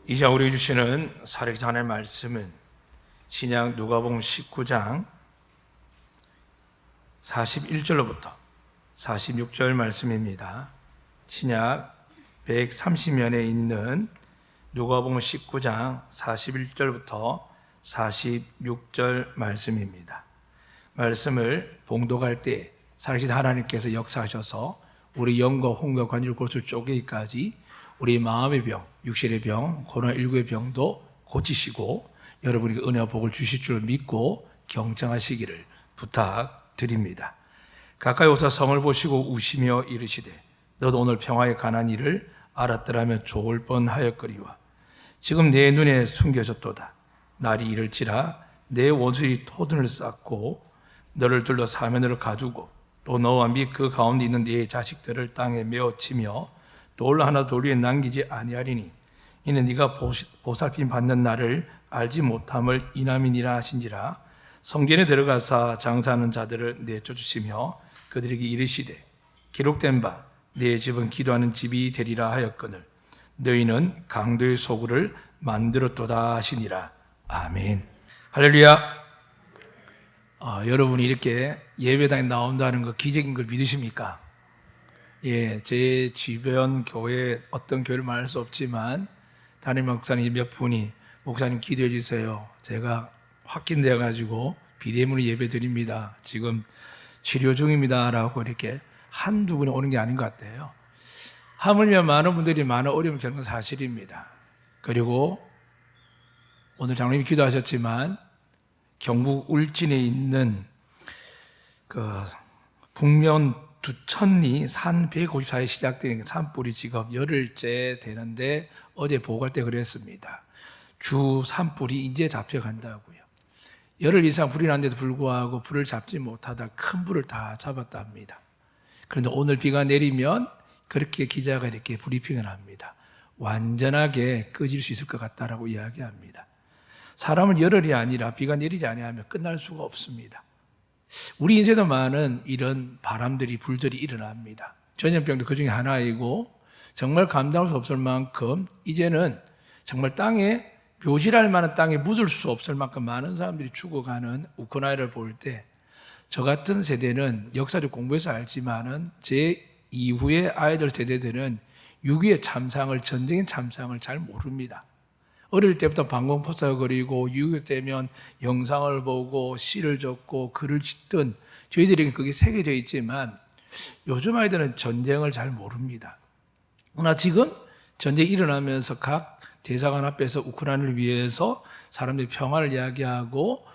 이제 우리에게 주시는 살아계신 하나님의 말씀은 신약 누가복음 19장 41절로부터 46절 말씀입니다. 신약 130면에 있는 누가복음 19장 41절부터 46절 말씀입니다. 말씀을 봉독할 때 살아계신 하나님께서 역사하셔서 우리 영과 혼과 관절 골수 쪼개기까지 우리 마음의 병, 육신의 병, 코로나19의 병도 고치시고 여러분에게 은혜와 복을 주실 줄 믿고 경청하시기를 부탁드립니다. 가까이 오사 성을 보시고 우시며 이르시되 너도 오늘 평화에 관한 일을 알았더라면 좋을 뻔하였거니와 지금 내 눈에 숨겨졌도다. 날이 이를지라 내 원수의 토둔을 쌓고 너를 둘러 사면을 가두고 또 너와 및 그 가운데 있는 네 자식들을 땅에 메어 치며 돌 하나 돌 위에 남기지 아니하리니 이는 네가 보살핌 받는 날을 알지 못함을 이남이니라 하신지라. 성전에 들어가사 장사하는 자들을 내쫓으시며 그들에게 이르시되 기록된 바 내 집은 기도하는 집이 되리라 하였거늘 너희는 강도의 소굴을 만들었도다 하시니라. 아멘. 할렐루야. 여러분이 이렇게 예배당에 나온다는 거 기적인 걸 믿으십니까? 예, 제 주변 교회 어떤 교회를 말할 수 없지만 담임 목사님 몇 분이 목사님 기도해 주세요. 제가 확진되어 가지고 비대면으로 예배 드립니다. 지금 치료 중입니다라고 이렇게 한두 분이 오는 게 아닌 것 같아요. 하물며 많은 분들이 많은 어려움을 겪는 사실입니다. 그리고 오늘 장로님이 기도하셨지만 경북 울진에 있는 그 북면 두천리 산 154에 시작된 산불이 지금 열흘째 되는데 어제 보고할 때 그랬습니다. 주 산불이 이제 잡혀간다고요. 열흘 이상 불이 났는데도 불구하고 불을 잡지 못하다 큰 불을 다 잡았다 합니다. 그런데 오늘 비가 내리면 그렇게 기자가 이렇게 브리핑을 합니다. 완전하게 꺼질 수 있을 것 같다라고 이야기합니다. 사람은 열흘이 아니라 비가 내리지 아니하면 끝날 수가 없습니다. 우리 인생에도 많은 이런 바람들이 불들이 일어납니다. 전염병도 그 중에 하나이고 정말 감당할 수 없을 만큼 이제는 정말 땅에 묘실할 만한 땅에 묻을 수 없을 만큼 많은 사람들이 죽어가는 우크라이나를 볼 때 저 같은 세대는 역사적 공부해서 알지만은 제 이후의 아이들 세대들은 6.25의 참상을, 전쟁의 참상을 잘 모릅니다. 어릴 때부터 방공포사거리고 6.25 때면 영상을 보고 시를 적고 글을 짓던 저희들에게 그게 새겨져 있지만 요즘 아이들은 전쟁을 잘 모릅니다. 그러나 지금 전쟁이 일어나면서 각 대사관 앞에서 우크라이나를 위해서 사람들이 평화를 이야기하고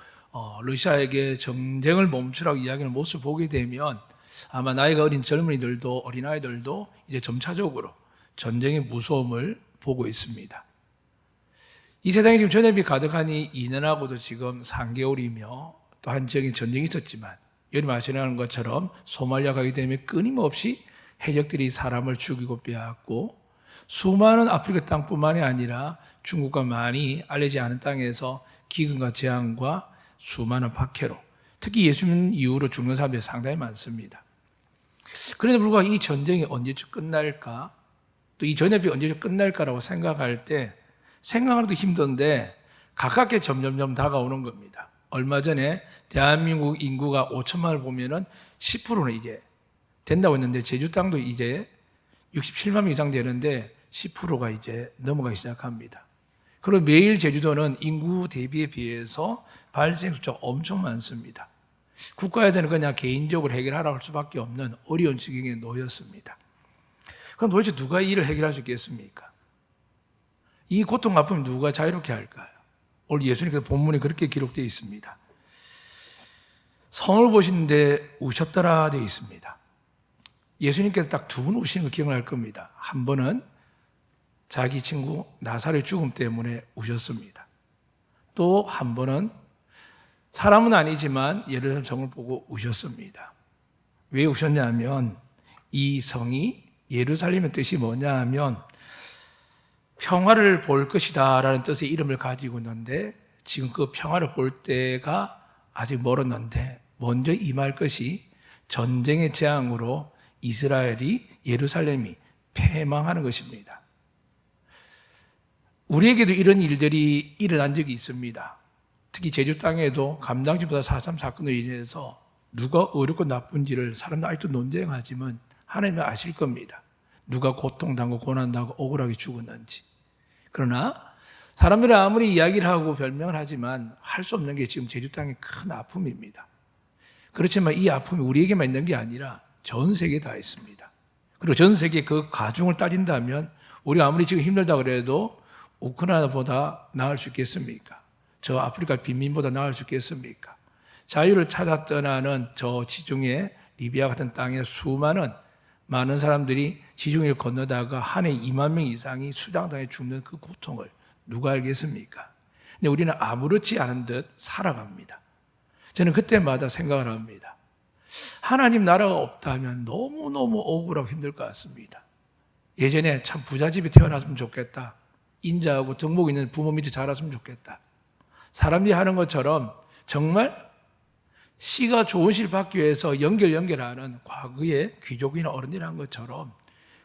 러시아에게 전쟁을 멈추라고 이야기하는 모습을 보게 되면 아마 나이가 어린 젊은이들도 어린아이들도 이제 점차적으로 전쟁의 무서움을 보고 있습니다. 이 세상에 지금 전염이 가득하니 2년하고도 지금 3개월이며 또 한 지역에 전쟁이 있었지만 여러분 아시는 것처럼 소말리아 가게 되면 끊임없이 해적들이 사람을 죽이고 빼앗고 수많은 아프리카 땅뿐만이 아니라 중국과 많이 알려지지 않은 땅에서 기근과 재앙과 수많은 박해로 특히 예수님 이후로 죽는 사람들이 상당히 많습니다. 그런데 불구하고 이 전쟁이 언제쯤 끝날까? 또 이 전염병이 언제쯤 끝날까라고 생각할 때 생각하기도 힘든데 가깝게 점점점 다가오는 겁니다. 얼마 전에 대한민국 인구가 5천만을 보면은 10%는 이제 된다고 했는데 제주 땅도 이제 67만 명 이상 되는데 10%가 이제 넘어가기 시작합니다. 그리고 매일 제주도는 인구 대비에 비해서 발생 숫자가 엄청 많습니다. 국가에서는 그냥 개인적으로 해결하라고 할 수밖에 없는 어려운 지경에 놓였습니다. 그럼 도대체 누가 이 일을 해결할 수 있겠습니까? 이 고통 아픔을 누가 자유롭게 할까요? 오늘 예수님께서 본문에 그렇게 기록되어 있습니다. 성을 보시는데 우셨더라 되어 있습니다. 예수님께서 딱 두 분 우시는 걸 기억할 겁니다. 한 번은 자기 친구 나사로의 죽음 때문에 우셨습니다. 또 한 번은 사람은 아니지만 예루살렘 성을 보고 우셨습니다. 왜 우셨냐면 이 성이 예루살렘의 뜻이 뭐냐 하면 평화를 볼 것이다 라는 뜻의 이름을 가지고 있는데 지금 그 평화를 볼 때가 아직 멀었는데 먼저 임할 것이 전쟁의 재앙으로 이스라엘이 예루살렘이 패망하는 것입니다. 우리에게도 이런 일들이 일어난 적이 있습니다. 특히 제주 땅에도 감당지보다 4.3 사건으로 인해서 누가 어렵고 나쁜지를 사람들 아직도 논쟁하지만 하나님은 아실 겁니다. 누가 고통당하고 고난당하고 억울하게 죽었는지. 그러나 사람들이 아무리 이야기를 하고 별명을 하지만 할 수 없는 게 지금 제주 땅의 큰 아픔입니다. 그렇지만 이 아픔이 우리에게만 있는 게 아니라 전 세계에 다 있습니다. 그리고 전 세계 그 가중을 따진다면 우리가 아무리 지금 힘들다 그래도 우크라이나보다 나을 수 있겠습니까? 저 아프리카 빈민보다 나을 수 있겠습니까? 자유를 찾아 떠나는 저 지중해 리비아 같은 땅에 수많은 많은 사람들이 지중해를 건너다가 한 해 2만 명 이상이 수장당해 죽는 그 고통을 누가 알겠습니까? 근데 우리는 아무렇지 않은 듯 살아갑니다. 저는 그때마다 생각을 합니다. 하나님 나라가 없다면 너무너무 억울하고 힘들 것 같습니다. 예전에 참 부잣집에 태어났으면 좋겠다. 인자하고 덕목 있는 부모 밑에 자랐으면 좋겠다. 사람들이 하는 것처럼 정말 씨가 좋은 씨를 받기 위해서 연결하는 과거의 귀족이나 어른들이 한 것처럼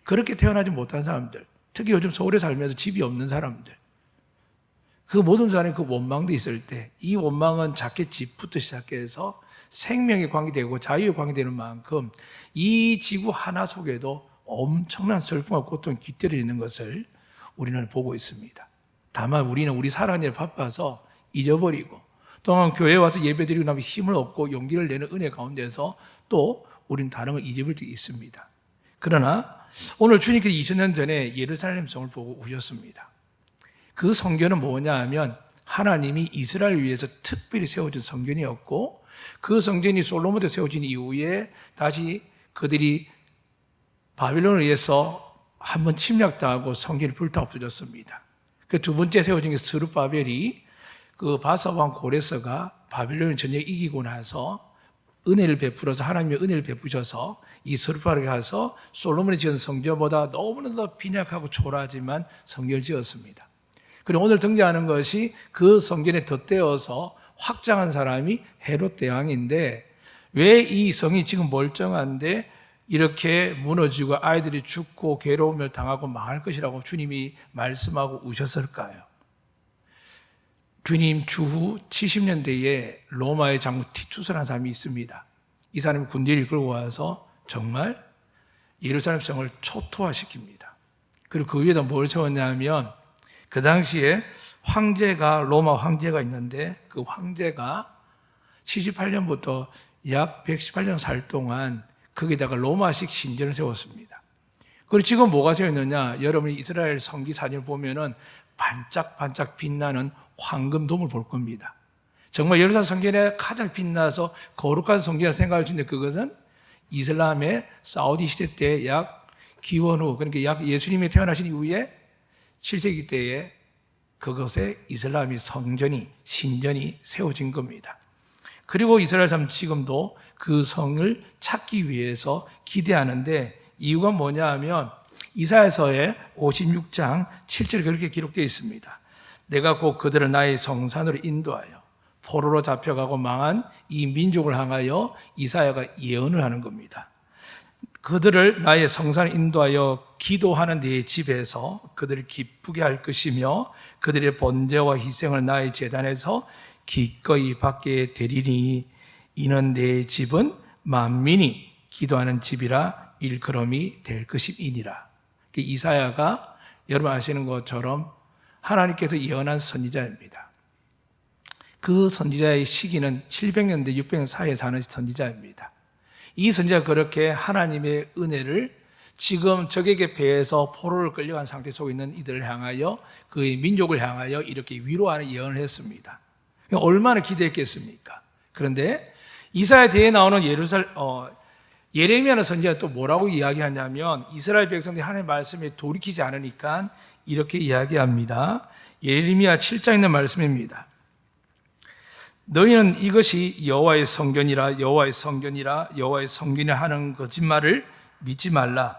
그렇게 태어나지 못한 사람들, 특히 요즘 서울에 살면서 집이 없는 사람들, 그 모든 사람이 그 원망도 있을 때 이 원망은 작게 집부터 시작해서 생명에 관계되고 자유에 관계되는 만큼 이 지구 하나 속에도 엄청난 슬픔과 고통이 깃들여 있는 것을 우리는 보고 있습니다. 다만 우리는 우리 살아가는 일에 바빠서 잊어버리고 또한 교회에 와서 예배드리고 나면 힘을 얻고 용기를 내는 은혜 가운데서 또 우리는 다른 걸 잊어버릴 때 있습니다. 그러나 오늘 주님께서 2000년 전에 예루살렘 성을 보고 우셨습니다. 그 성전은 뭐냐 하면 하나님이 이스라엘을 위해서 특별히 세워준 성전이었고 그 성전이 솔로몬 때 세워진 이후에 다시 그들이 바빌론에 의해서 한번 침략당하고 성전이 불타 없어졌습니다. 그 두 번째 세워진 게 스룹바벨이 그 바사왕 고레스가 바빌론 전쟁 이기고 나서 은혜를 베풀어서 하나님의 은혜를 베푸셔서 이 스룹바벨에 가서 솔로몬이 지은 성전보다 너무나 더 빈약하고 초라하지만 성전을 지었습니다. 그리고 오늘 등장하는 것이 그 성전에 덧대어서 확장한 사람이 헤롯 대왕인데 왜 이 성이 지금 멀쩡한데 이렇게 무너지고 아이들이 죽고 괴로움을 당하고 망할 것이라고 주님이 말씀하고 우셨을까요? 주님 주후 70년대에 로마의 장군 티투스라는 사람이 있습니다. 이 사람이 군대를 이끌고 와서 정말 예루살렘 성을 초토화시킵니다. 그리고 그 위에다 뭘 세웠냐면 그 당시에 로마 황제가 있는데 그 황제가 78년부터 약 118년 살 동안 거기다가 로마식 신전을 세웠습니다. 그리고 지금 뭐가 세워있느냐? 여러분이 이스라엘 성기 사진을 보면은 반짝반짝 빛나는 황금돔을 볼 겁니다. 정말 예루살렘 성전에 가장 빛나서 거룩한 성전이라 생각할 수 있는데 그것은 이슬람의 사우디 시대 때 약 기원 후, 그러니까 약 예수님이 태어나신 이후에 7세기 때에 그것에 이슬람의 신전이 세워진 겁니다. 그리고 이스라엘 사람 지금도 그 성을 찾기 위해서 기대하는데 이유가 뭐냐 하면 이사야서의 56장 7절에 그렇게 기록되어 있습니다. 내가 곧 그들을 나의 성산으로 인도하여 포로로 잡혀가고 망한 이 민족을 향하여 이사야가 예언을 하는 겁니다. 그들을 나의 성산으로 인도하여 기도하는 내 집에서 그들을 기쁘게 할 것이며 그들의 번제와 희생을 나의 제단에서 기꺼이 받게 되리니 이는 내 집은 만민이 기도하는 집이라 일컬음이 될 것이니라. 이사야가 여러분 아시는 것처럼 하나님께서 예언한 선지자입니다. 그 선지자의 시기는 700년대 600년 사이에 사는 선지자입니다. 이 선지자가 그렇게 하나님의 은혜를 지금 적에게 배해서 포로를 끌려간 상태 속에 있는 이들을 향하여 그의 민족을 향하여 이렇게 위로하는 예언을 했습니다. 얼마나 기대했겠습니까? 그런데 이사야 뒤에 나오는 예레미야는 선지자가 또 뭐라고 이야기하냐면 이스라엘 백성들이 하나님의 말씀에 돌이키지 않으니까 이렇게 이야기합니다. 예레미야 7장에 있는 말씀입니다. 너희는 이것이 여호와의 성전이라 여호와의 성전이라 여호와의 성전이라 하는 거짓말을 믿지 말라.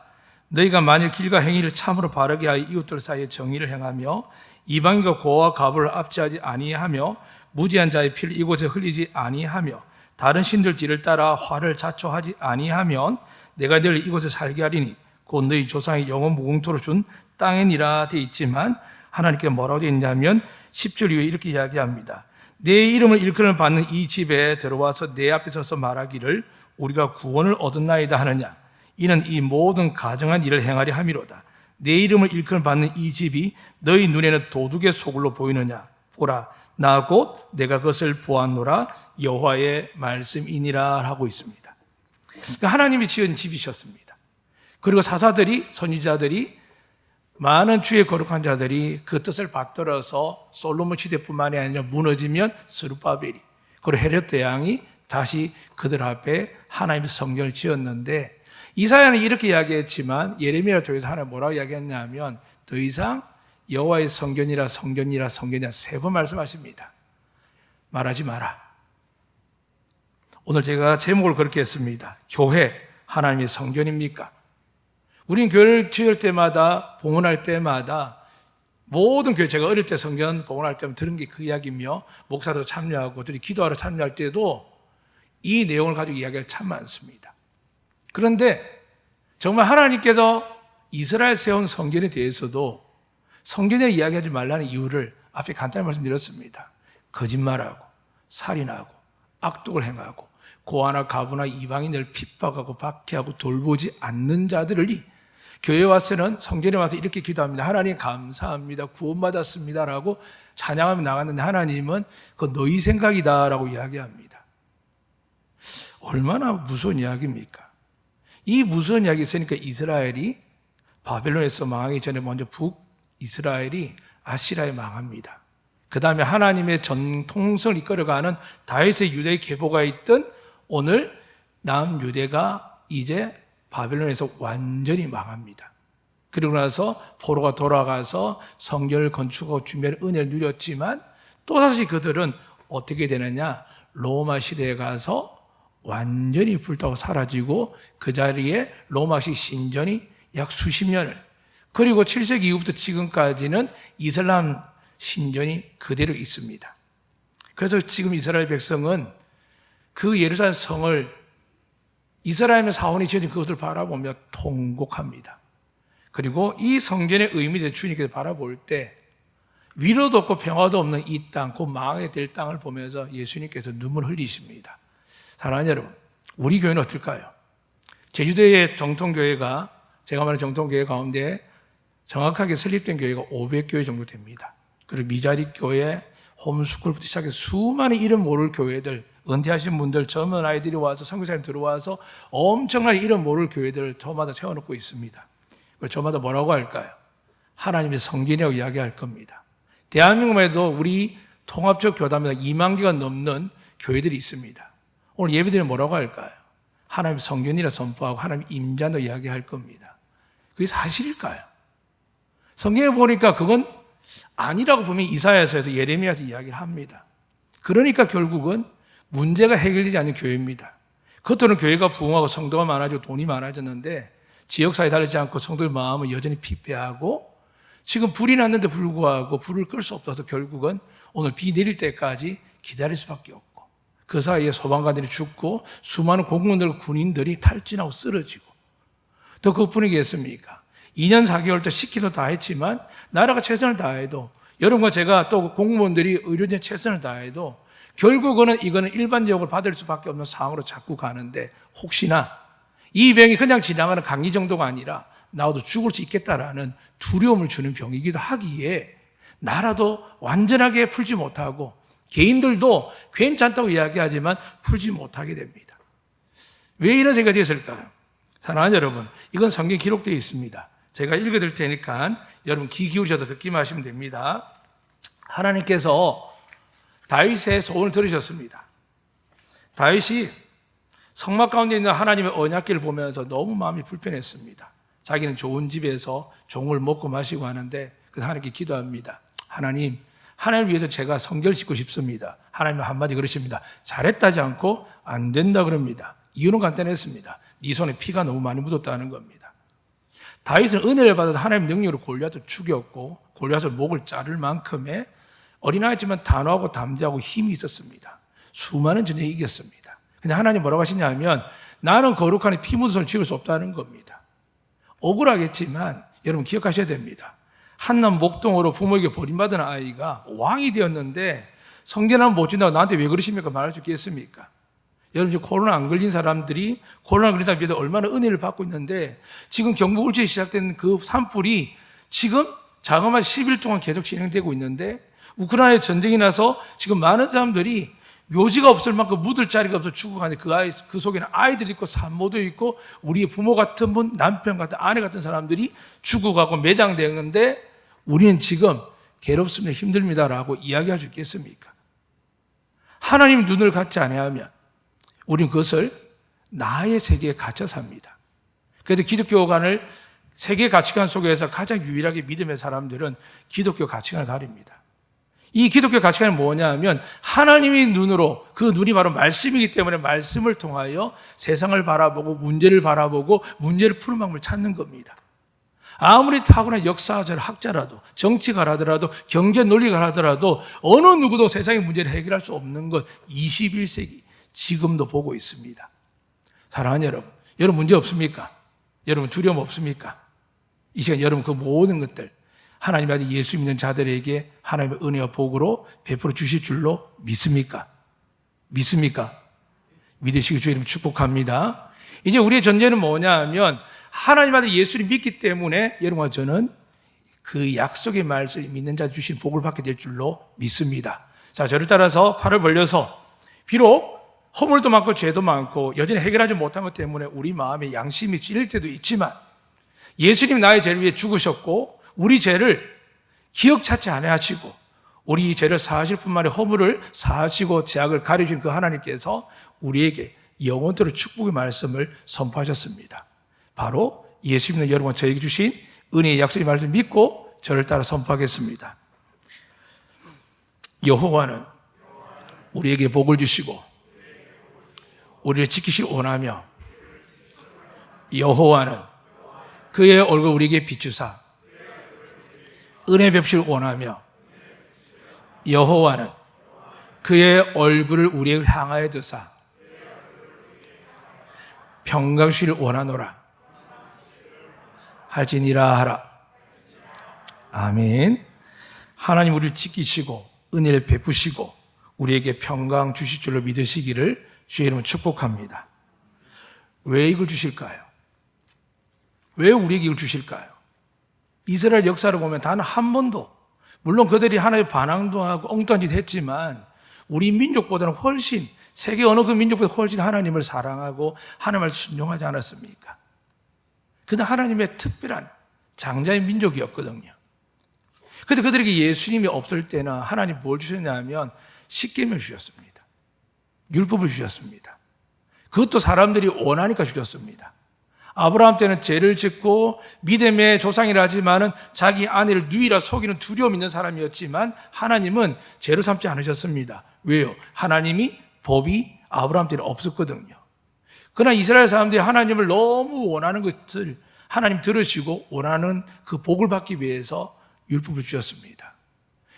너희가 만일 길과 행위를 참으로 바르게 하여 이웃들 사이에 정의를 행하며 이방인과 고와 가부를 압제하지 아니하며 무지한 자의 피를 이곳에 흘리지 아니하며 다른 신들지를 따라 화를 자초하지 아니하면 내가 너희를 이곳에 살게 하리니 곧 너희 조상이 영원 무궁토로 준 땅이니라 되어 있지만 하나님께 뭐라고 되어 있냐면 10절 이후에 이렇게 이야기합니다. 내 이름을 일컬음을 받는 이 집에 들어와서 내 앞에 서서 말하기를 우리가 구원을 얻었나이다 하느냐. 이는 이 모든 가정한 일을 행하려 함이로다. 내 이름을 일컬음 받는 이 집이 너희 눈에는 도둑의 소굴로 보이느냐. 보라, 나 곧 내가 그것을 보았노라. 여호와의 말씀이니라 하고 있습니다. 그러니까 하나님이 지은 집이셨습니다. 그리고 사사들이, 선지자들이, 많은 주의 거룩한 자들이 그 뜻을 받들어서 솔로몬 시대뿐만이 아니라 무너지면 스룹바벨이, 그리고 헤롯 대왕이 다시 그들 앞에 하나님의 성전을 지었는데, 이사야는 이렇게 이야기했지만 예레미야를 통해서 하나님 뭐라고 이야기했냐면 더 이상 여호와의 성전이라 성전이라 성전이라 3번 말씀하십니다. 말하지 마라. 오늘 제가 제목을 그렇게 했습니다. 교회 하나님의 성전입니까? 우린 교회를 지을 때마다, 봉헌할 때마다, 모든 교회, 제가 어릴 때 성전 봉헌할 때만 들은 게 그 이야기며, 목사도 참여하고, 들이 기도하러 참여할 때도 이 내용을 가지고 이야기가 참 많습니다. 그런데 정말 하나님께서 이스라엘 세운 성전에 대해서도 성전에 이야기하지 말라는 이유를 앞에 간단히 말씀드렸습니다. 거짓말하고, 살인하고, 악독을 행하고, 고아나 가부나 이방인을 핍박하고 박해하고 돌보지 않는 자들이 교회에 와서는, 성전에 와서 이렇게 기도합니다. 하나님 감사합니다. 구원받았습니다. 라고 찬양하며 나갔는데 하나님은 그거 너희 생각이다 라고 이야기합니다. 얼마나 무서운 이야기입니까? 이 무서운 이야기 있으니까 이스라엘이 바벨론에서 망하기 전에 먼저 북이스라엘이 아시라에 망합니다. 그 다음에 하나님의 전통성을 이끌어가는 다윗의 유대의 계보가 있던 오늘 남유대가 이제 바벨론에서 완전히 망합니다. 그리고 나서 포로가 돌아가서 성전을 건축하고 준비할 은혜를 누렸지만 또다시 그들은 어떻게 되느냐, 로마 시대에 가서 완전히 불타고 사라지고 그 자리에 로마식 신전이 약 수십 년을, 그리고 7세기 이후부터 지금까지는 이슬람 신전이 그대로 있습니다. 그래서 지금 이스라엘 백성은 그 예루살렘 성을 이스라엘의 사원이 지어진 그것을 바라보며 통곡합니다. 그리고 이 성전의 의미를 주님께서 바라볼 때 위로도 없고 평화도 없는 이 땅, 곧 망하게 될 땅을 보면서 예수님께서 눈물을 흘리십니다. 사랑하는 여러분, 우리 교회는 어떨까요? 제주도의 정통교회가, 제가 말하는 정통교회 가운데 정확하게 설립된 교회가 500교회 정도 됩니다. 그리고 미자리 교회, 홈스쿨부터 시작해서 수많은 이름 모를 교회들, 은퇴하신 분들, 젊은 아이들이 와서 선교사님 들어와서 엄청나게 이름 모를 교회들을 저마다 세워놓고 있습니다. 그리고 저마다 뭐라고 할까요? 하나님의 성전이라고 이야기할 겁니다. 대한민국에도 우리 통합적 교단마다 2만 개가 넘는 교회들이 있습니다. 오늘 예배드리면 뭐라고 할까요? 하나님의 성전이라 선포하고 하나님의 임재한다고 이야기할 겁니다. 그게 사실일까요? 성경에 보니까 그건 아니라고 분명히 이사야서에서 예레미야에서 이야기를 합니다. 그러니까 결국은 문제가 해결되지 않는 교회입니다. 겉으로는 교회가 부흥하고 성도가 많아지고 돈이 많아졌는데 지역사회 다르지 않고 성도의 마음은 여전히 피폐하고 지금 불이 났는데 불구하고 불을 끌 수 없어서 결국은 오늘 비 내릴 때까지 기다릴 수밖에 없고 그 사이에 소방관들이 죽고 수많은 공무원들, 군인들이 탈진하고 쓰러지고 더 그뿐이겠습니까? 2년 4개월 때 시키도 다 했지만 나라가 최선을 다해도 여러분과 제가 또 공무원들이 의료진 최선을 다해도 결국은 이거는 일반적으로 받을 수밖에 없는 상황으로 자꾸 가는데 혹시나 이 병이 그냥 지나가는 감기 정도가 아니라 나도 죽을 수 있겠다라는 두려움을 주는 병이기도 하기에 나라도 완전하게 풀지 못하고 개인들도 괜찮다고 이야기하지만 풀지 못하게 됩니다. 왜 이런 생각이 되었을까요? 사랑하는 여러분, 이건 성경에 기록되어 있습니다. 제가 읽어드릴 테니까 여러분 귀 기울여서 듣기만 하시면 됩니다. 하나님께서 다윗의 소원을 들으셨습니다. 다윗이 성막 가운데 있는 하나님의 언약궤를 보면서 너무 마음이 불편했습니다. 자기는 좋은 집에서 종을 먹고 마시고 하는데 그 하나님께 기도합니다. 하나님, 하나님을 위해서 제가 성전을 짓고 싶습니다. 하나님은 한마디 그러십니다. 잘했다지 않고 안 된다 그럽니다. 이유는 간단했습니다. 네 손에 피가 너무 많이 묻었다는 겁니다. 다윗은 은혜를 받아서 하나님의 능력으로 골리앗을 죽였고 골리앗을 목을 자를 만큼의 어린아이지만 단호하고 담대하고 힘이 있었습니다. 수많은 전쟁에 이겼습니다. 근데 하나님 뭐라고 하시냐면 나는 거룩하니 피 묻은 손을 지을 수 없다는 겁니다. 억울하겠지만 여러분 기억하셔야 됩니다. 한남 목동으로 부모에게 버림받은 아이가 왕이 되었는데 성전을 못 지나고 나한테 왜 그러십니까? 말할 수 있겠습니까? 여러분, 지금 코로나 안 걸린 사람들이 코로나 걸린 사람들이 얼마나 은혜를 받고 있는데 지금 경부울주에 시작된 그 산불이 지금 자그마치 10일 동안 계속 진행되고 있는데 우크라이나에 전쟁이 나서 지금 많은 사람들이 묘지가 없을 만큼 묻을 자리가 없어 죽어가는데 그 속에는 아이들이 있고 산모도 있고 우리의 부모 같은 분, 남편 같은 아내 같은 사람들이 죽어가고 매장되는데 우리는 지금 괴롭습니다, 힘듭니다라고 이야기할 수 있겠습니까? 하나님 눈을 갖지 아니하면 우리는 그것을 나의 세계에 갇혀 삽니다. 그래서 기독교관을 세계 가치관 속에서 가장 유일하게 믿음의 사람들은 기독교 가치관을 가립니다. 이 기독교 가치관은 뭐냐면 하나님의 눈으로, 그 눈이 바로 말씀이기 때문에 말씀을 통하여 세상을 바라보고 문제를 바라보고 문제를 푸는 방법을 찾는 겁니다. 아무리 타고난 역사적 학자라도 정치가라더라도 경제 논리가 하더라도 어느 누구도 세상의 문제를 해결할 수 없는 것 21세기 지금도 보고 있습니다. 사랑하는 여러분, 여러분 문제 없습니까? 여러분 두려움 없습니까? 이 시간 여러분 그 모든 것들 하나님의 아들 예수 믿는 자들에게 하나님의 은혜와 복으로 베풀어 주실 줄로 믿습니까? 믿습니까? 믿으시기 주의 이름 축복합니다. 이제 우리의 전제는 뭐냐면 하나님 아들 예수를 믿기 때문에 여러분과 저는 그 약속의 말씀을 믿는 자 주신 복을 받게 될 줄로 믿습니다. 자, 저를 따라서 팔을 벌려서 비록 허물도 많고 죄도 많고 여전히 해결하지 못한 것 때문에 우리 마음에 양심이 찔릴 때도 있지만 예수님 나의 죄를 위해 죽으셨고 우리 죄를 기억 찾지 아니하시고 우리 죄를 사하실 뿐만 아니라 허물을 사하시고 죄악을 가려주신 그 하나님께서 우리에게 영원토록 축복의 말씀을 선포하셨습니다. 바로 예수 믿는 여러분 저에게 주신 은혜의 약속의 말씀을 믿고 저를 따라 선포하겠습니다. 여호와는 우리에게 복을 주시고 우리를 지키실 원하며 여호와는 그의 얼굴 우리에게 비추사 은혜 베푸실 원하며 여호와는 그의 얼굴을 우리에게 향하여 드사 평강 주시를 원하노라 할지니라 하라. 아멘. 하나님 우리를 지키시고 은혜를 베푸시고 우리에게 평강 주실 줄로 믿으시기를 주의 이름으로 축복합니다. 왜 이걸 주실까요? 왜 우리에게 이걸 주실까요? 이스라엘 역사를 보면 단 한 번도, 물론 그들이 하나님의 반항도 하고 엉뚱한 짓 했지만 우리 민족보다는 훨씬, 세계 어느 그 민족보다 훨씬 하나님을 사랑하고 하나님을 순종하지 않았습니까? 그는 하나님의 특별한 장자의 민족이었거든요. 그래서 그들에게 예수님이 없을 때는 하나님 뭘 주셨냐면 십계명을 주셨습니다. 율법을 주셨습니다. 그것도 사람들이 원하니까 주셨습니다. 아브라함 때는 죄를 짓고 믿음의 조상이라 하지만은 자기 아내를 누이라 속이는 두려움 있는 사람이었지만 하나님은 죄로 삼지 않으셨습니다. 왜요? 하나님이 법이 아브라함 때는 없었거든요. 그러나 이스라엘 사람들이 하나님을 너무 원하는 것을 하나님 들으시고 원하는 그 복을 받기 위해서 율법을 주셨습니다.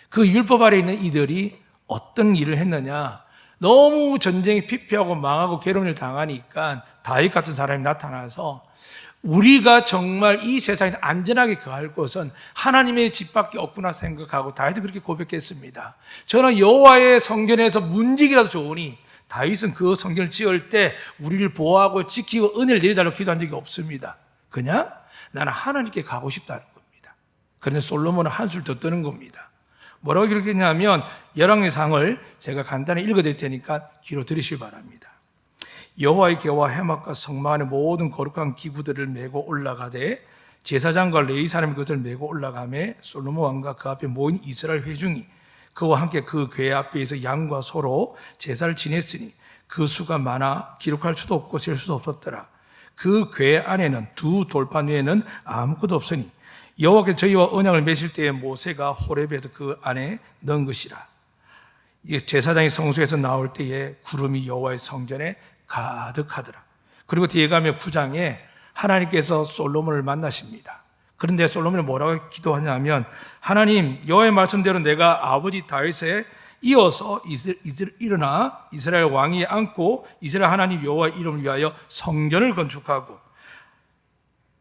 그 율법 아래 있는 이들이 어떤 일을 했느냐? 너무 전쟁이 피폐하고 망하고 괴로움을 당하니까 다윗 같은 사람이 나타나서 우리가 정말 이 세상에 안전하게 거할 것은 하나님의 집밖에 없구나 생각하고 다윗은 그렇게 고백했습니다. 저는 여호와의 성전에서 문지기라도 좋으니 다윗은 그 성전을 지을 때 우리를 보호하고 지키고 은혜를 내려달라고 기도한 적이 없습니다. 그냥 나는 하나님께 가고 싶다는 겁니다. 그런데 솔로몬은 한술 더 뜨는 겁니다. 뭐라고 기록했냐면 열왕기상을 제가 간단히 읽어드릴 테니까 귀로 들으시기 바랍니다. 여호와의 궤와 해막과 성막 안에 모든 거룩한 기구들을 메고 올라가되 제사장과 레위 사람이 그것을 메고 올라가매 솔로몬 왕과 그 앞에 모인 이스라엘 회중이 그와 함께 그 궤 앞에서 양과 소로 제사를 지냈으니 그 수가 많아 기록할 수도 없고 셀 수도 없었더라. 그 궤 안에는 두 돌판 외에는 아무것도 없으니 여호와께서 저희와 언약을 맺을 때에 모세가 호렙에서 그 안에 넣은 것이라. 제사장이 성소에서 나올 때에 구름이 여호와의 성전에 가득하더라. 그리고 뒤에 가면 9장에 하나님께서 솔로몬을 만나십니다. 그런데 솔로몬이 뭐라고 기도하냐면 하나님 여호와의 말씀대로 내가 아버지 다윗에 이어서 일어나 이스라엘 왕위에 앉고 이스라엘 하나님 여호와의 이름을 위하여 성전을 건축하고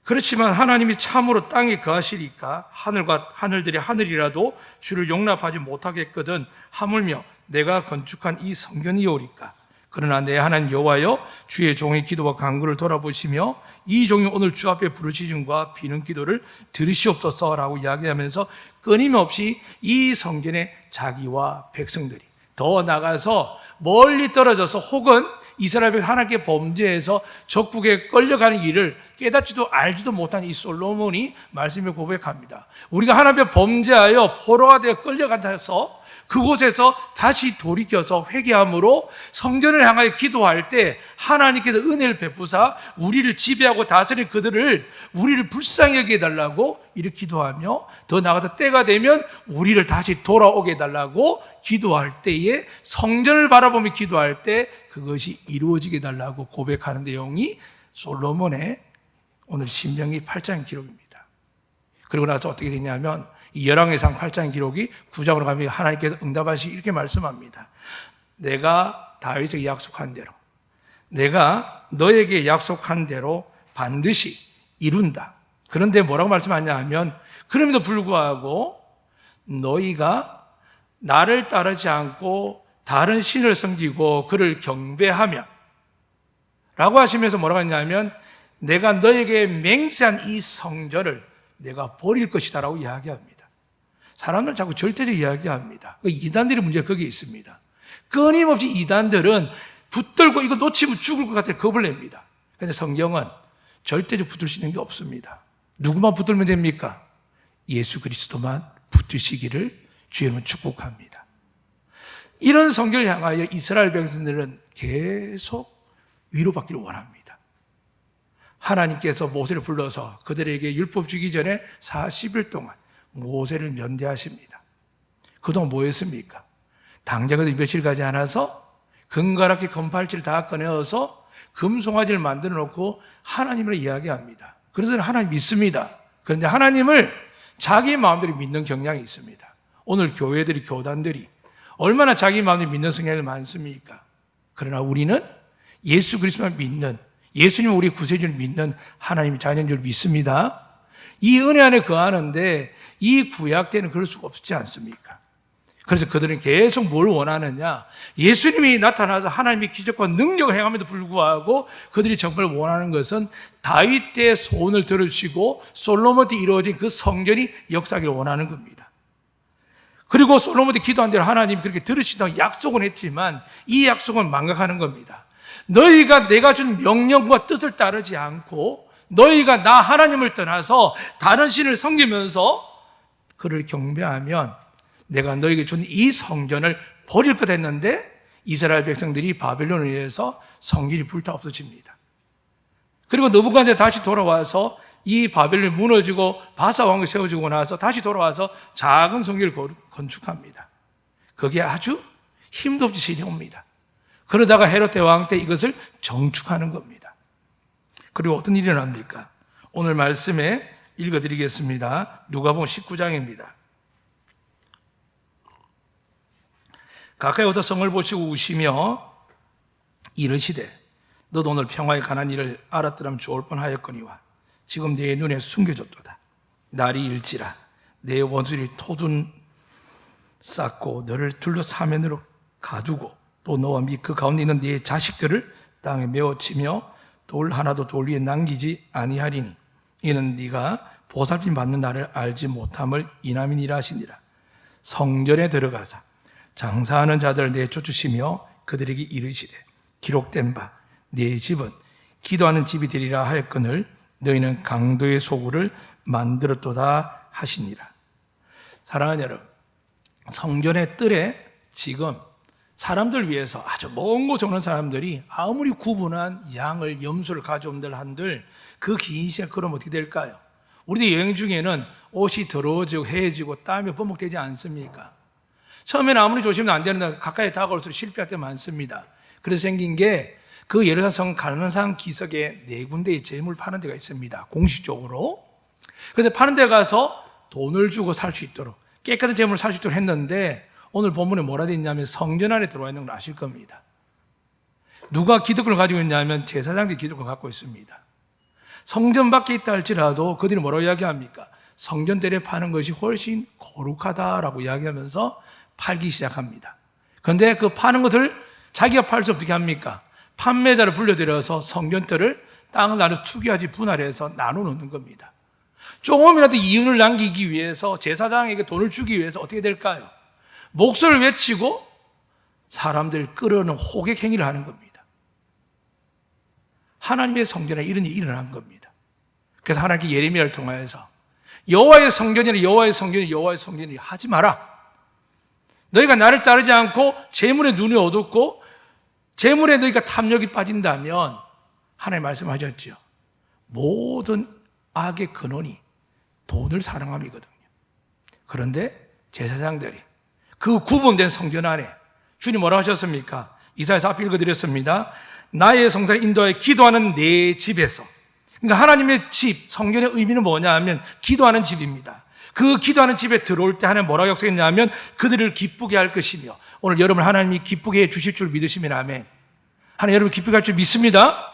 그렇지만 하나님이 참으로 땅에 거하시리까 하늘과 하늘들이 하늘이라도 주를 용납하지 못하겠거든 하물며 내가 건축한 이 성전이오리까. 그러나 내 하나님 여호와여, 주의 종의 기도와 간구를 돌아보시며 이 종이 오늘 주 앞에 부르짖음과 비는 기도를 들으시옵소서라고 이야기하면서 끊임없이 이 성전의 자기와 백성들이 더 나가서 멀리 떨어져서 혹은 이스라엘 백성 하나님께 범죄해서 적국에 끌려가는 일을 깨닫지도 알지도 못한 이 솔로몬이 말씀에 고백합니다. 우리가 하나님께 범죄하여 포로가 되어 끌려가서 그곳에서 다시 돌이켜서 회개함으로 성전을 향하여 기도할 때 하나님께서 은혜를 베푸사 우리를 지배하고 다스린 그들을 우리를 불쌍히 여기게 해달라고 이렇게 기도하며 더 나아가서 때가 되면 우리를 다시 돌아오게 해달라고 기도할 때에 성전을 바라보며 기도할 때 그것이 이루어지게 해달라고 고백하는 내용이 솔로몬의 오늘 신명기 8장 기록입니다. 그리고 나서 어떻게 되냐면 이 열왕기상 8장 기록이 9장으로 가면 하나님께서 응답하시기 이렇게 말씀합니다. 내가 다윗에게 약속한 대로 내가 너에게 약속한 대로 반드시 이룬다. 그런데 뭐라고 말씀하냐 하면 그럼에도 불구하고 너희가 나를 따르지 않고 다른 신을 섬기고 그를 경배하며 라고 하시면서 뭐라고 했냐면 내가 너에게 맹세한 이 성전을 내가 버릴 것이다 라고 이야기합니다. 사람들은 자꾸 절대적 이야기합니다. 이단들의 문제가 거기에 있습니다. 끊임없이 이단들은 붙들고 이거 놓치면 죽을 것 같아 겁을 냅니다. 그런데 성경은 절대적 붙들 수 있는 게 없습니다. 누구만 붙들면 됩니까? 예수 그리스도만 붙드시기를 주님은 축복합니다. 이런 성경을 향하여 이스라엘 백성들은 계속 위로받기를 원합니다. 하나님께서 모세를 불러서 그들에게 율법 주기 전에 40일 동안 모세를 면대하십니다. 그동안 뭐 했습니까? 당장에도 며칠 가지 않아서 금가락지 금팔찌를 다 꺼내어서 금송아지를 만들어 놓고 하나님을 이야기합니다. 그래서 하나님 믿습니다. 그런데 하나님을 자기 마음대로 믿는 경향이 있습니다. 오늘 교회들이 교단들이 얼마나 자기 마음대로 믿는 성향이 많습니까? 그러나 우리는 예수 그리스도만 믿는 예수님은 우리 구세주를 믿는 하나님의 자녀인 줄 믿습니다. 이 은혜 안에 거하는데 이 구약 때는 그럴 수가 없지 않습니까? 그래서 그들은 계속 뭘 원하느냐? 예수님이 나타나서 하나님의 기적과 능력을 행함에도 불구하고 그들이 정말 원하는 것은 다윗 때의 소원을 들어주시고 솔로몬 때 이루어진 그 성전이 역사하기를 원하는 겁니다. 그리고 솔로몬 때 기도한 대로 하나님이 그렇게 들으신다고 약속은 했지만 이 약속은 망각하는 겁니다. 너희가 내가 준 명령과 뜻을 따르지 않고 너희가 나 하나님을 떠나서 다른 신을 섬기면서 그를 경배하면 내가 너에게 준 이 성전을 버릴 것 했는데 이스라엘 백성들이 바벨론에 의해서 성전이 불타 없어집니다. 그리고 느부갓네살 다시 돌아와서 이 바벨론이 무너지고 바사 왕국이 세워지고 나서 다시 돌아와서 작은 성전을 건축합니다. 그게 아주 힘도 없이 신이 옵니다. 그러다가 헤롯 대왕 때 이것을 정축하는 겁니다. 그리고 어떤 일이 일어납니까? 오늘 말씀에 읽어드리겠습니다. 누가복음 19장입니다. 가까이 오사 성을 보시고 우시며 이르시되 너도 오늘 평화에 관한 일을 알았더라면 좋을 뻔하였거니와 지금 내 눈에 숨겨졌도다. 날이 일지라 내 원수들이 토둔 쌓고 너를 둘러사면으로 가두고 또 너와 및 그 가운데 있는 네 자식들을 땅에 메어치며 돌 하나도 돌 위에 남기지 아니하리니 이는 네가 보살핌 받는 날을 알지 못함을 인함이니라 하시니라. 성전에 들어가사 장사하는 자들을 내쫓으시며 그들에게 이르시되 기록된 바 네 집은 기도하는 집이 되리라 하였거늘 너희는 강도의 소굴을 만들었도다 하시니라. 사랑하는 여러분, 성전의 뜰에 지금 사람들 위해서 아주 먼 곳에 오는 사람들이 아무리 구분한 양을 염소를 가져온들 한들 그 긴 시간 그러면 어떻게 될까요? 우리도 여행 중에는 옷이 더러워지고 해지고 땀이 범벅되지 않습니까? 처음에는 아무리 조심해도 안 되는데 가까이 다가올수록 실패할 때 많습니다. 그래서 생긴 게 그 예루살렘 성 갈만산 기슭에 4군데의 재물 파는 데가 있습니다. 공식적으로. 그래서 파는 데 가서 돈을 주고 살 수 있도록 깨끗한 재물을 살 수 있도록 했는데 오늘 본문에 뭐라 되어 있냐면 성전 안에 들어와 있는 걸 아실 겁니다. 누가 기득권을 가지고 있냐면 제사장들이 기득권을 갖고 있습니다. 성전 밖에 있다 할지라도 그들이 뭐라고 이야기합니까? 성전들에 파는 것이 훨씬 거룩하다라고 이야기하면서 팔기 시작합니다. 그런데 그 파는 것을 자기가 팔 수 어떻게 합니까? 판매자를 불러들여서 성전들을 땅을 나눠 투기하지 분할해서 나눠놓는 겁니다. 조금이라도 이윤을 남기기 위해서 제사장에게 돈을 주기 위해서 어떻게 될까요? 목소리를 외치고 사람들을 끌어오는 호객 행위를 하는 겁니다. 하나님의 성전에 이런 일이 일어난 겁니다. 그래서 하나님께 예레미야를 통하여서 여호와의 성전이라 여호와의 성전이 여호와의 성전이 하지 마라. 너희가 나를 따르지 않고 재물에 눈이 어둡고 재물에 너희가 탐욕이 빠진다면 하나님 말씀하셨죠. 모든 악의 근원이 돈을 사랑함이거든요. 그런데 제사장들이 그 구분된 성전 안에 주님 뭐라고 하셨습니까? 이사야서 앞에 읽어드렸습니다. 나의 성전을 인도하여 기도하는 내 집에서. 그러니까 하나님의 집, 성전의 의미는 뭐냐 하면 기도하는 집입니다. 그 기도하는 집에 들어올 때 하나님 뭐라고 약속했냐면 그들을 기쁘게 할 것이며, 오늘 여러분 하나님이 기쁘게 해 주실 줄 믿으시면 아멘. 하나님 여러분 기쁘게 할 줄 믿습니다.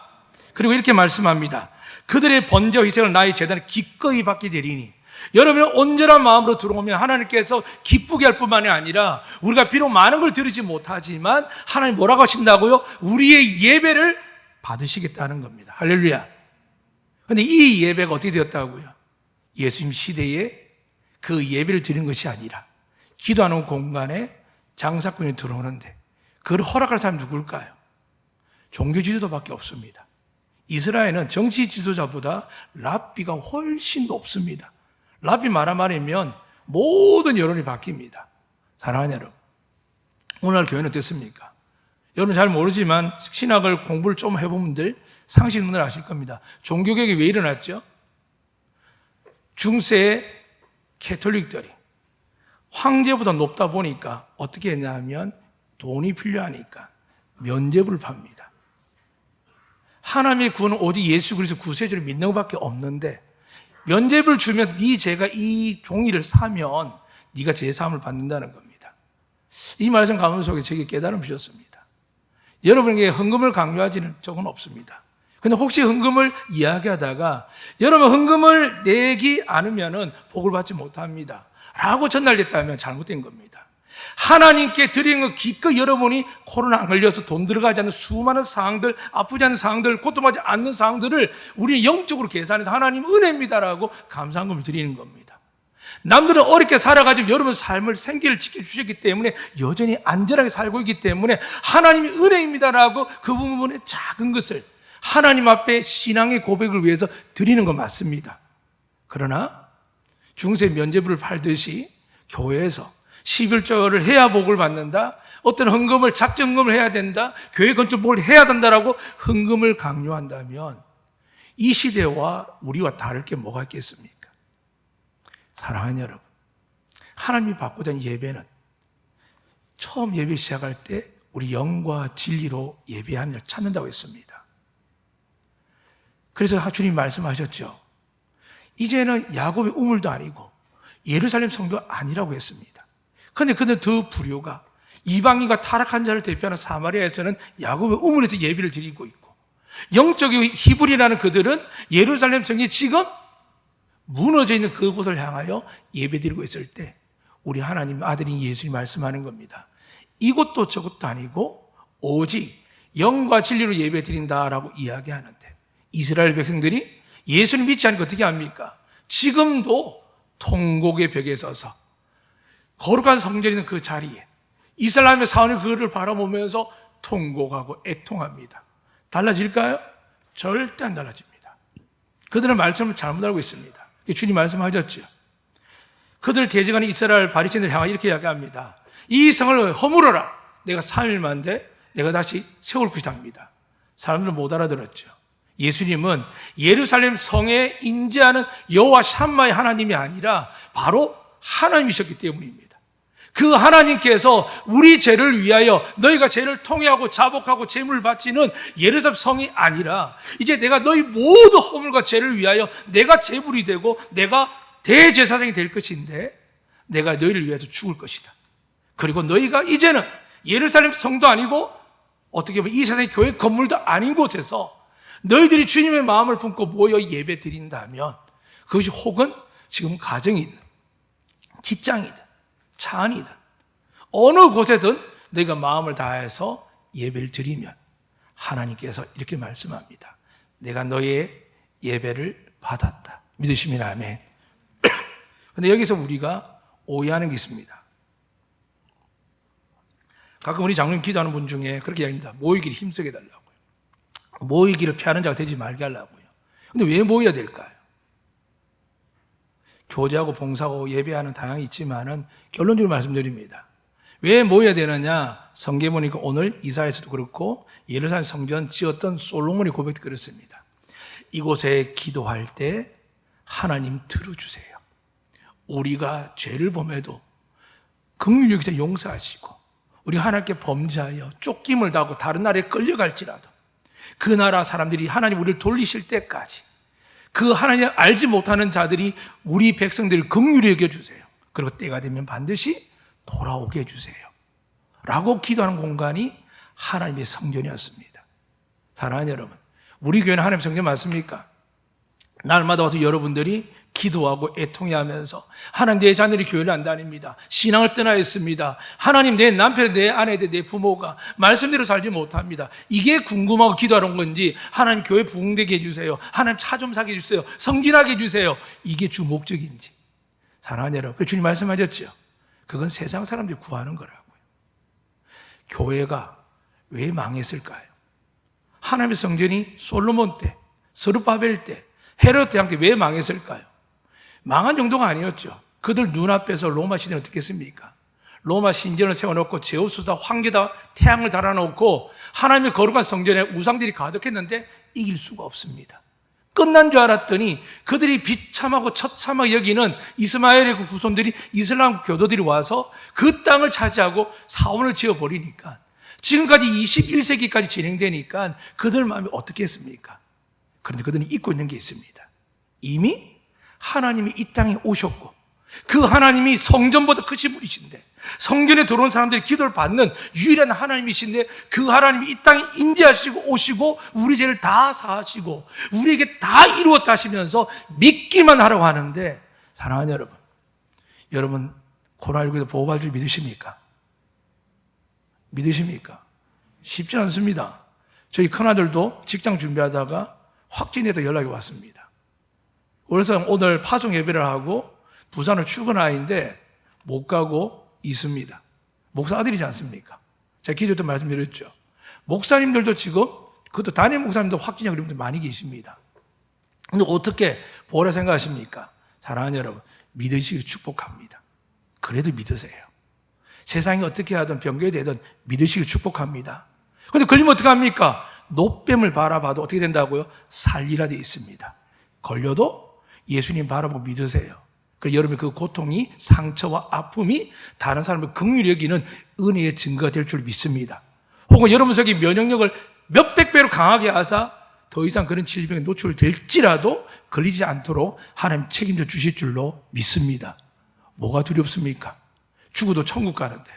그리고 이렇게 말씀합니다. 그들의 번제와 희생을 나의 제단에 기꺼이 받게 되리니. 여러분은 온전한 마음으로 들어오면 하나님께서 기쁘게 할 뿐만이 아니라 우리가 비록 많은 걸 드리지 못하지만 하나님 뭐라고 하신다고요? 우리의 예배를 받으시겠다는 겁니다. 할렐루야. 그런데 이 예배가 어떻게 되었다고요? 예수님 시대에 그 예배를 드리는 것이 아니라 기도하는 공간에 장사꾼이 들어오는데 그걸 허락할 사람이 누굴까요? 종교 지도자밖에 없습니다. 이스라엘은 정치 지도자보다 랍비가 훨씬 높습니다. 랍비 말이면 모든 여론이 바뀝니다. 사랑하는 여러분, 오늘날 교회는 어떻습니까? 여러분 잘 모르지만 신학을 공부를 좀 해본 분들, 상식 분들 아실 겁니다. 종교개혁이 왜 일어났죠? 중세의 캐톨릭들이 황제보다 높다 보니까 어떻게 했냐 하면 돈이 필요하니까 면죄부를 팝니다. 하나님의 구원은 오직 예수 그리스도 구세주를 믿는 것밖에 없는데 면죄부를 주면 네 죄가 이 종이를 사면 네가 제사함을 받는다는 겁니다. 이 말씀 가운데 속에 제게 깨달음 주셨습니다. 여러분에게 헌금을 강요하지는 적은 없습니다. 근데 혹시 헌금을 이야기하다가 여러분 헌금을 내기 않으면 복을 받지 못합니다 라고 전달됐다면 잘못된 겁니다. 하나님께 드리는 것 기꺼이 여러분이 코로나 안 걸려서 돈 들어가지 않는 수많은 상황들, 아프지 않는 상황들, 고통받지 않는 상황들을 우리 영적으로 계산해서 하나님 은혜입니다라고 감사한금을 드리는 겁니다. 남들은 어렵게 살아가지고 여러분 삶을 생계를 지켜주셨기 때문에 여전히 안전하게 살고 있기 때문에 하나님이 은혜입니다라고 그 부분의 작은 것을 하나님 앞에 신앙의 고백을 위해서 드리는 건 맞습니다. 그러나 중세 면죄부를 팔듯이 교회에서 11조를 해야 복을 받는다, 어떤 헌금을 작정 헌금을 해야 된다, 교회 건축 뭘 해야 된다라고 헌금을 강요한다면 이 시대와 우리와 다를 게 뭐가 있겠습니까? 사랑하는 여러분, 하나님이 받고자 하는 예배는 처음 예배 시작할 때 우리 영과 진리로 예배하는 일 찾는다고 했습니다. 그래서 주님 말씀하셨죠. 이제는 야곱의 우물도 아니고 예루살렘 성도 아니라고 했습니다. 그런데 그들 더 불효가 이방인과 타락한 자를 대표하는 사마리아에서는 야곱의 우물에서 예배를 드리고 있고, 영적인 히브리라는 그들은 예루살렘 성이 지금 무너져 있는 그곳을 향하여 예배 드리고 있을 때 우리 하나님 아들인 예수님 말씀하는 겁니다. 이것도 저것도 아니고 오직 영과 진리로 예배 드린다라고 이야기하는데, 이스라엘 백성들이 예수를 믿지 않으니까 어떻게 합니까? 지금도 통곡의 벽에 서서 거룩한 성전이 있는 그 자리에 이슬람의 사원이 그를 바라보면서 통곡하고 애통합니다. 달라질까요? 절대 안 달라집니다. 그들은 말씀을 잘못 알고 있습니다. 주님 말씀하셨죠. 그들 대적하는 이스라엘 바리새인들 향하여 이렇게 이야기합니다. 이 성을 허물어라. 내가 3일 만에 내가 다시 세울 것이다 합니다. 사람들은 못 알아들었죠. 예수님은 예루살렘 성에 임재하는 여호와 샴마의 하나님이 아니라 바로 하나님이셨기 때문입니다. 그 하나님께서 우리 죄를 위하여 너희가 죄를 통회하고 자복하고 제물을 바치는 예루살렘 성이 아니라 이제 내가 너희 모두 허물과 죄를 위하여 내가 제물이 되고 내가 대제사장이 될 것인데 내가 너희를 위해서 죽을 것이다. 그리고 너희가 이제는 예루살렘 성도 아니고 어떻게 보면 이 세상의 교회 건물도 아닌 곳에서 너희들이 주님의 마음을 품고 모여 예배 드린다면 그것이 혹은 지금 가정이든 직장이든 차 안이든 어느 곳에든 너희가 마음을 다해서 예배를 드리면 하나님께서 이렇게 말씀합니다. 내가 너의 예배를 받았다. 믿으시면 아멘. 그런데 여기서 우리가 오해하는 게 있습니다. 가끔 우리 장로님 기도하는 분 중에 그렇게 이야기합니다. 모이기를 힘쓰게 해달라고요. 모이기를 피하는 자가 되지 말게 하려고요. 그런데 왜 모여야 될까요? 교제하고 봉사하고 예배하는 다양히 있지만은 결론적으로 말씀드립니다. 왜 모여야 되느냐? 성경에 보니까 오늘 이사야서도 그렇고 예루살렘 성전 지었던 솔로몬의 고백도 그렇습니다. 이곳에 기도할 때 하나님 들어주세요. 우리가 죄를 범해도 긍휼히 여기서 용서하시고 우리가 하나님께 범죄하여 쫓김을 당하고 다른 나라에 끌려갈지라도 그 나라 사람들이 하나님 우리를 돌리실 때까지 그 하나님을 알지 못하는 자들이 우리 백성들을 긍휼히 여겨주세요. 그리고 때가 되면 반드시 돌아오게 해주세요. 라고 기도하는 공간이 하나님의 성전이었습니다. 사랑하는 여러분, 우리 교회는 하나님의 성전 맞습니까? 날마다 와서 여러분들이 기도하고 애통해하면서 하나님 내 자녀들이 교회를 안 다닙니다. 신앙을 떠나 있습니다. 하나님 내 남편, 내 아내, 내 부모가 말씀대로 살지 못합니다. 이게 궁금하고 기도하는 건지 하나님 교회 부흥되게 해주세요. 하나님 차 좀 사게 해주세요. 성진하게 해주세요. 이게 주 목적인지. 사랑하는 여러분, 주님 말씀하셨죠. 그건 세상 사람들이 구하는 거라고요. 교회가 왜 망했을까요? 하나님의 성전이 솔로몬 때, 스룹바벨 때, 헤롯 대왕 때 왜 망했을까요? 망한 정도가 아니었죠. 그들 눈앞에서 로마 시대는 어떻게 했습니까? 로마 신전을 세워놓고 제우스다 황제다 태양을 달아놓고 하나님의 거룩한 성전에 우상들이 가득했는데 이길 수가 없습니다. 끝난 줄 알았더니 그들이 비참하고 처참하게 여기는 이스마엘의 그 후손들이 이슬람 교도들이 와서 그 땅을 차지하고 사원을 지어버리니까 지금까지 21세기까지 진행되니까 그들 마음이 어떻게 했습니까? 그런데 그들은 잊고 있는 게 있습니다. 이미 하나님이 이 땅에 오셨고 그 하나님이 성전보다 크신 분이신데 성전에 들어온 사람들이 기도를 받는 유일한 하나님이신데 그 하나님이 이 땅에 임재하시고 오시고 우리 죄를 다 사하시고 우리에게 다 이루었다 하시면서 믿기만 하라고 하는데 사랑하는 여러분 코로나19에도 보호받을 줄 믿으십니까? 믿으십니까? 쉽지 않습니다. 저희 큰아들도 직장 준비하다가 확진해도 연락이 왔습니다. 그래서 오늘 파송 예배를 하고 부산을 출근하는데 못 가고 있습니다. 목사 아들이지 않습니까? 제가 기도 때 말씀드렸죠. 목사님들도 지금 그것도 담임 목사님도 확진자 그런 분들 많이 계십니다. 근데 어떻게 보라 생각하십니까? 사랑하는 여러분, 믿으시기를 축복합니다. 그래도 믿으세요. 세상이 어떻게 하든 병거에 되든 믿으시기를 축복합니다. 근데 걸리면 어떡합니까? 노뱀을 바라봐도 어떻게 된다고요? 살리라 되어 있습니다. 걸려도 예수님 바라보고 믿으세요. 그래서 여러분의 그 고통이 상처와 아픔이 다른 사람을 긍휼히 여기는 은혜의 증거가 될 줄 믿습니다. 혹은 여러분 속에 면역력을 몇백 배로 강하게 하사 더 이상 그런 질병에 노출될지라도 걸리지 않도록 하나님 책임져 주실 줄로 믿습니다. 뭐가 두렵습니까? 죽어도 천국 가는데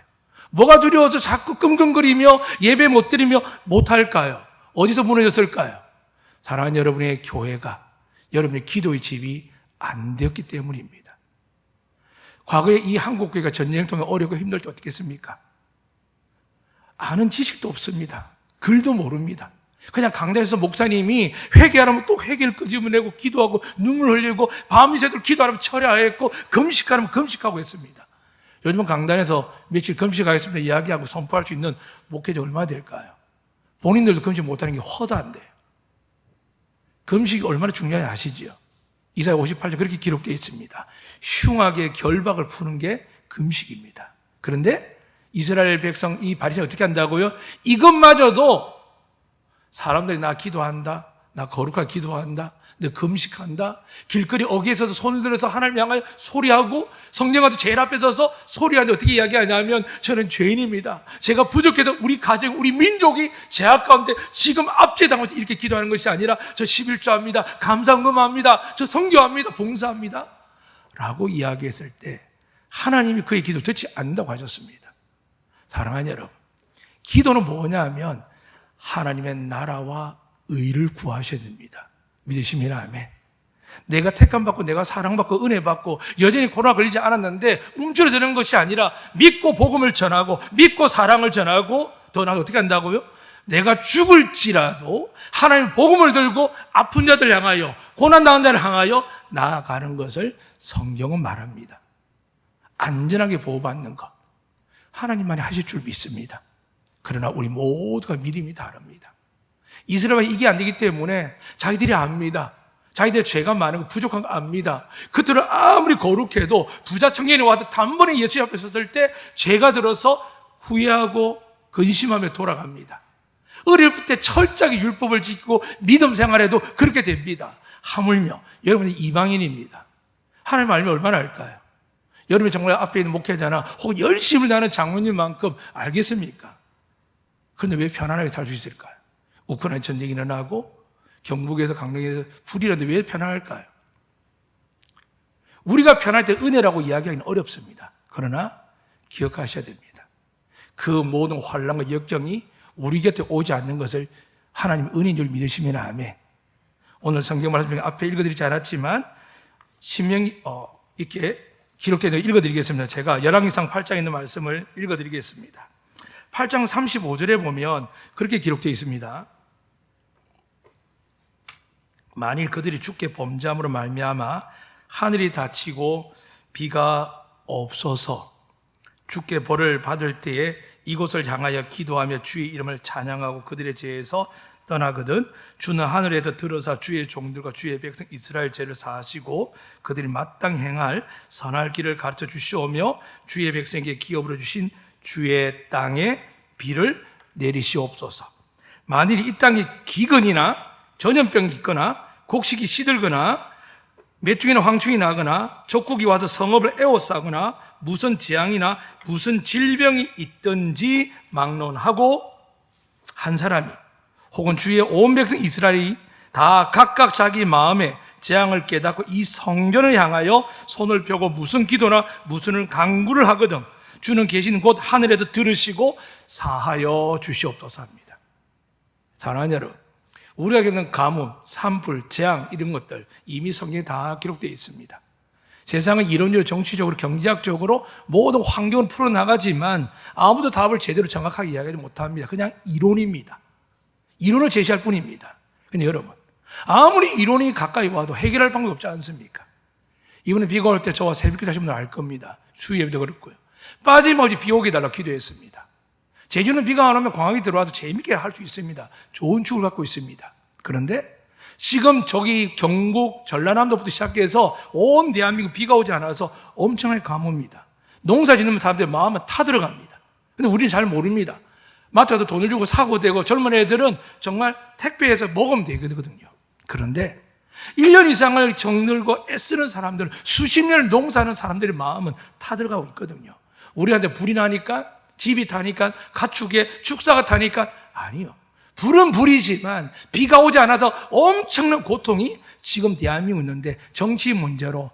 뭐가 두려워서 자꾸 끙끙거리며 예배 못 드리며 못할까요? 어디서 무너졌을까요? 사랑하는 여러분의 교회가 여러분의 기도의 집이 안 되었기 때문입니다. 과거에 이 한국교회가 전쟁을 통해 어렵고 힘들 때 어떻게 했습니까? 아는 지식도 없습니다. 글도 모릅니다. 그냥 강단에서 목사님이 회개하라면 또 회개를 끄집어내고 기도하고 눈물 흘리고 밤이 새도록 기도하라면 철야했고 금식하라면 금식하고 했습니다. 요즘은 강단에서 며칠 금식하겠습니다 이야기하고 선포할 수 있는 목회자 얼마나 될까요? 본인들도 금식 못하는 게 허다한데 금식이 얼마나 중요한지 아시지요? 이사야 58장 그렇게 기록되어 있습니다. 흉하게 결박을 푸는 게 금식입니다. 그런데 이스라엘 백성 이 바리새인이 어떻게 한다고요? 이것마저도 사람들이 나 기도한다, 나 거룩하게 기도한다, 나 금식한다, 길거리 어귀에 서서 손을 들어서 하나님 향하여 소리하고 성령한테 제일 앞에 서서 소리하는데 어떻게 이야기하냐면 저는 죄인입니다. 제가 부족해도 우리 가정, 우리 민족이 죄악 가운데 지금 압제당하면서 이렇게 기도하는 것이 아니라 저 11조합니다. 감사금합니다. 저 선교합니다. 봉사합니다. 라고 이야기했을 때 하나님이 그의 기도를 듣지 않는다고 하셨습니다. 사랑하는 여러분, 기도는 뭐냐 하면 하나님의 나라와 의를 구하셔야 됩니다. 믿으시면 아멘. 내가 택함받고 내가 사랑받고 은혜받고 여전히 코로나 걸리지 않았는데 움츠러드는 것이 아니라 믿고 복음을 전하고 믿고 사랑을 전하고 더 나아가 어떻게 한다고요? 내가 죽을지라도 하나님 복음을 들고 아픈 자들 향하여 고난당한 자를 향하여 나아가는 것을 성경은 말합니다. 안전하게 보호받는 것 하나님만이 하실 줄 믿습니다. 그러나 우리 모두가 믿음이 다릅니다. 이스라엘은 이게 안 되기 때문에 자기들이 압니다. 자기들의 죄가 많은 거 부족한 거 압니다. 그들은 아무리 거룩해도 부자 청년이 와도 단번에 예수 앞에 섰을 때 죄가 들어서 후회하고 근심하며 돌아갑니다. 어릴 때 철저하게 율법을 지키고 믿음 생활해도 그렇게 됩니다. 하물며 여러분은 이방인입니다. 하나님 알면 얼마나 알까요? 여러분이 정말 앞에 있는 목회자나 혹은 열심을 다하는 장로님만큼 알겠습니까? 그런데 왜 편안하게 살 수 있을까요? 우크라이나 전쟁이 일어나고 경북에서 강릉에서 불이 일어나는데 왜 편안할까요? 우리가 편할 때 은혜라고 이야기하기는 어렵습니다. 그러나 기억하셔야 됩니다. 그 모든 환난과 역경이 우리 곁에 오지 않는 것을 하나님 은혜인 줄 믿으시면 아멘. 오늘 성경 말씀 중에 앞에 읽어드리지 않았지만 신명기 이렇게 기록되어 읽어드리겠습니다. 제가 열왕기상 8장에 있는 말씀을 읽어드리겠습니다. 8장 35절에 보면 그렇게 기록되어 있습니다. 만일 그들이 주께 범죄함으로 말미암아 하늘이 닫히고 비가 없어서 주께 벌을 받을 때에 이곳을 향하여 기도하며 주의 이름을 찬양하고 그들의 죄에서 떠나거든 주는 하늘에서 들어서 주의 종들과 주의 백성 이스라엘 죄를 사하시고 그들이 마땅 행할 선할 길을 가르쳐 주시오며 주의 백성에게 기업으로 주신 주의 땅에 비를 내리시옵소서. 만일 이 땅에 기근이나 전염병이 있거나 곡식이 시들거나 메뚜기나 황충이 나거나 적국이 와서 성읍을 에워싸거나 무슨 재앙이나 무슨 질병이 있든지 막론하고 한 사람이 혹은 주의 온 백성 이스라엘이 다 각각 자기 마음에 재앙을 깨닫고 이 성전을 향하여 손을 펴고 무슨 기도나 무슨 간구를 하거든 주는 계시는 곳 하늘에서 들으시고 사하여 주시옵소서 합니다. 사랑하는 여러분, 우리가 겪는 가뭄, 산불, 재앙 이런 것들 이미 성경에 다 기록되어 있습니다. 세상은 이론적으로 정치적으로 경제학적으로 모든 환경을 풀어나가지만 아무도 답을 제대로 정확하게 이야기하지 못합니다. 그냥 이론입니다. 이론을 제시할 뿐입니다. 근데 여러분, 아무리 이론이 가까이 와도 해결할 방법이 없지 않습니까? 이번에 비가 올 때 저와 새벽기도 하신 분들 알 겁니다. 주의 예배도 그렇고요. 빠짐없이 비 오게 달라고 기도했습니다. 제주는 비가 안 오면 광학이 들어와서 재밌게 할 수 있습니다. 좋은 축을 갖고 있습니다. 그런데 지금 저기 경북 전라남도부터 시작해서 온 대한민국 비가 오지 않아서 엄청나게 가뭄입니다. 농사 짓는 사람들 마음은 타들어갑니다. 근데 우리는 잘 모릅니다. 마트 가서 돈을 주고 사고 되고 젊은 애들은 정말 택배해서 먹으면 되거든요. 그런데 1년 이상을 정들고 애쓰는 사람들, 수십 년을 농사하는 사람들의 마음은 타들어가고 있거든요. 우리한테 불이 나니까, 집이 타니까, 가축에 축사가 타니까, 아니요. 불은 불이지만 비가 오지 않아서 엄청난 고통이 지금 대한민국에 있는데 정치 문제로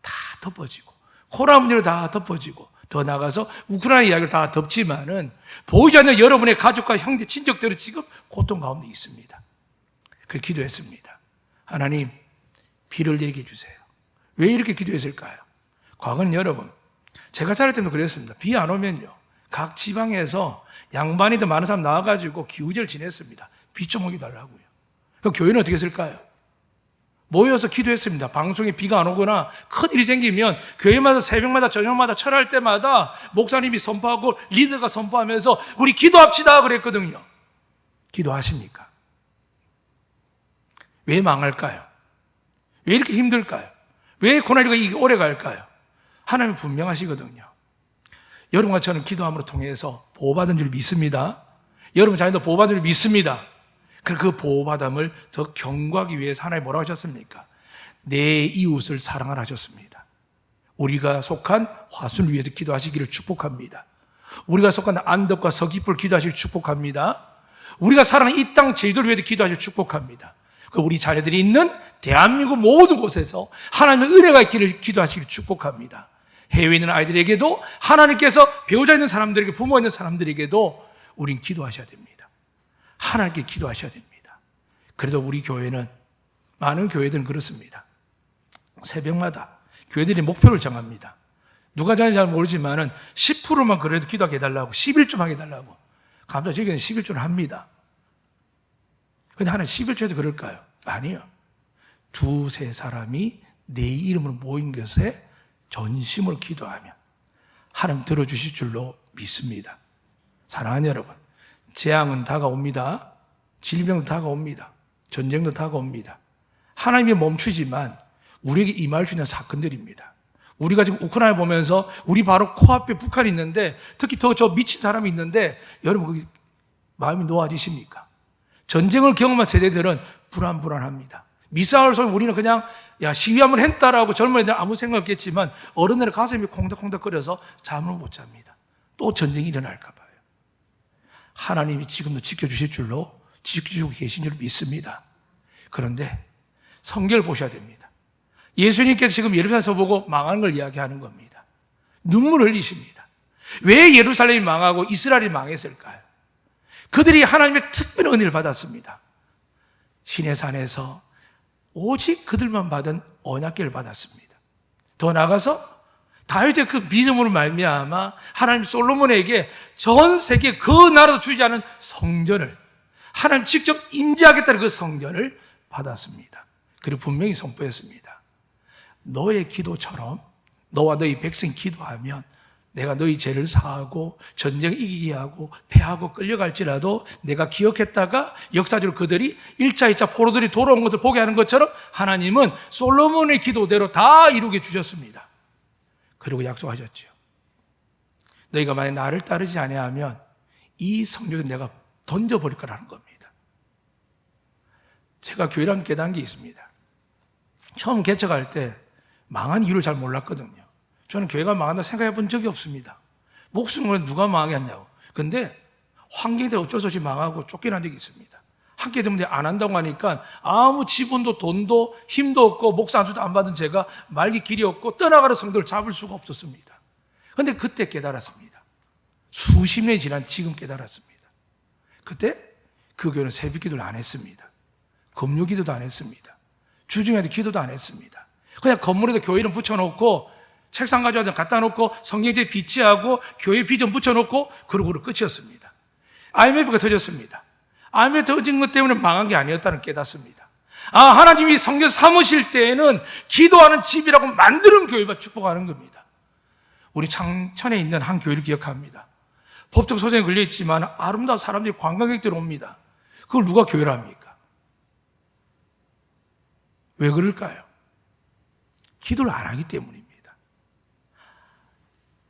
다 덮어지고 코로나 문제로 다 덮어지고 더 나가서 우크라이나 이야기를 다 덮지만은 보이지 않는 여러분의 가족과 형제, 친척들은 지금 고통 가운데 있습니다. 그래서 기도했습니다. 하나님, 비를 내리게 해주세요. 왜 이렇게 기도했을까요? 과거는 여러분, 제가 자랄 때도 그랬습니다. 비 안 오면요, 각 지방에서 양반이든 많은 사람 나와가지고 기우제를 지냈습니다. 비 좀 오게 달라고요. 그럼 교회는 어떻게 했을까요? 모여서 기도했습니다. 방송에 비가 안 오거나 큰 일이 생기면 교회마다 새벽마다 저녁마다 철할 때마다 목사님이 선포하고 리더가 선포하면서 우리 기도합시다 그랬거든요. 기도하십니까? 왜 망할까요? 왜 이렇게 힘들까요? 왜 코로나19가 오래 갈까요? 하나님은 분명하시거든요. 여러분과 저는 기도함으로 통해서 보호받은 줄 믿습니다. 여러분 자녀도 보호받은 줄 믿습니다. 그 보호받음을 더 견고하기 위해서 하나님 뭐라고 하셨습니까? 내 이웃을 사랑하라 하셨습니다. 우리가 속한 화순을 위해서 기도하시기를 축복합니다. 우리가 속한 안덕과 서귀풀 기도하시기를 축복합니다. 우리가 사랑하는 이 땅 제주도를 위해서 기도하시기를 축복합니다. 우리 자녀들이 있는 대한민국 모든 곳에서 하나님의 은혜가 있기를 기도하시기를 축복합니다. 해외에 있는 아이들에게도 하나님께서 배우자 있는 사람들에게, 부모 있는 사람들에게도 우린 기도하셔야 됩니다. 하나님께 기도하셔야 됩니다. 그래도 우리 교회는, 많은 교회들은 그렇습니다. 새벽마다 교회들이 목표를 정합니다. 누가 잘 모르지만은 10%만 그래도 기도하게 해달라고, 11조 하게 해달라고. 감사 저기는 11조를 합니다. 근데 하나님 11조에서 그럴까요? 아니요. 두세 사람이 내 이름으로 모인 것에 전심으로 기도하면 하나님 들어주실 줄로 믿습니다. 사랑하는 여러분, 재앙은 다가옵니다. 질병도 다가옵니다. 전쟁도 다가옵니다. 하나님이 멈추지만 우리에게 임할 수 있는 사건들입니다. 우리가 지금 우크라이나 보면서 우리 바로 코앞에 북한이 있는데, 특히 더 저 미친 사람이 있는데, 여러분 거기 마음이 놓아지십니까? 전쟁을 경험한 세대들은 불안합니다. 미사일 쏘면 우리는 그냥 시위 한번 했다라고 젊은 애들 아무 생각 없겠지만, 어른들은 가슴이 콩닥콩닥거려서 잠을 못 잡니다. 또 전쟁이 일어날까 봐요. 하나님이 지금도 지켜주실 줄로, 지켜주고 계신 줄 믿습니다. 그런데 성경을 보셔야 됩니다. 예수님께서 지금 예루살렘에서 보고 망하는 걸 이야기하는 겁니다. 눈물을 흘리십니다. 왜 예루살렘이 망하고 이스라엘이 망했을까요? 그들이 하나님의 특별한 은혜를 받았습니다. 시내산에서 오직 그들만 받은 언약궤를 받았습니다. 더 나아가서 다윗의 그 믿음으로 말미암아 하나님 솔로몬에게 전 세계 그 나라도 주지 않은 성전을, 하나님 직접 임재하겠다는 그 성전을 받았습니다. 그리고 분명히 선포했습니다. 너의 기도처럼 너와 너희 백성 기도하면 내가 너희 죄를 사하고 전쟁을 이기게 하고 패하고 끌려갈지라도 내가 기억했다가 역사적으로 그들이 1차, 2차 포로들이 돌아온 것을 보게 하는 것처럼 하나님은 솔로몬의 기도대로 다 이루게 주셨습니다. 그리고 약속하셨죠. 너희가 만약 나를 따르지 아니하면 이 성전을 내가 던져버릴 거라는 겁니다. 제가 교회라는 깨달은 게 있습니다. 처음 개척할 때 망한 이유를 잘 몰랐거든요. 저는 교회가 망한다 생각해 본 적이 없습니다. 목숨은 누가 망하게 했냐고. 근데 환경에 대해 어쩔 수 없이 망하고 쫓겨난 적이 있습니다. 학교 때문에 안 한다고 하니까 아무 지분도 돈도 힘도 없고 목사 안수도 안 받은 제가 말기 길이 없고 떠나가는 성도를 잡을 수가 없었습니다. 그런데 그때 깨달았습니다. 수십 년이 지난 지금 깨달았습니다. 그때 그 교회는 새벽 기도를 안 했습니다. 금요 기도도 안 했습니다. 주중에도 기도도 안 했습니다. 그냥 건물에도 교회 이름 붙여놓고 책상 가져와서 갖다 놓고 성경책 비치하고 교회 비전 붙여놓고 그러고 끝이었습니다. IMF가 터졌습니다. IMF 터진 것 때문에 망한 게 아니었다는 깨닫습니다. 하나님이 성경 삼으실 때에는 기도하는 집이라고 만드는 교회가 축복하는 겁니다. 우리 창천에 있는 한 교회를 기억합니다. 법적 소송에 걸려있지만 아름다운 사람들이 관광객들이 옵니다. 그걸 누가 교회라 합니까? 왜 그럴까요? 기도를 안 하기 때문입니다.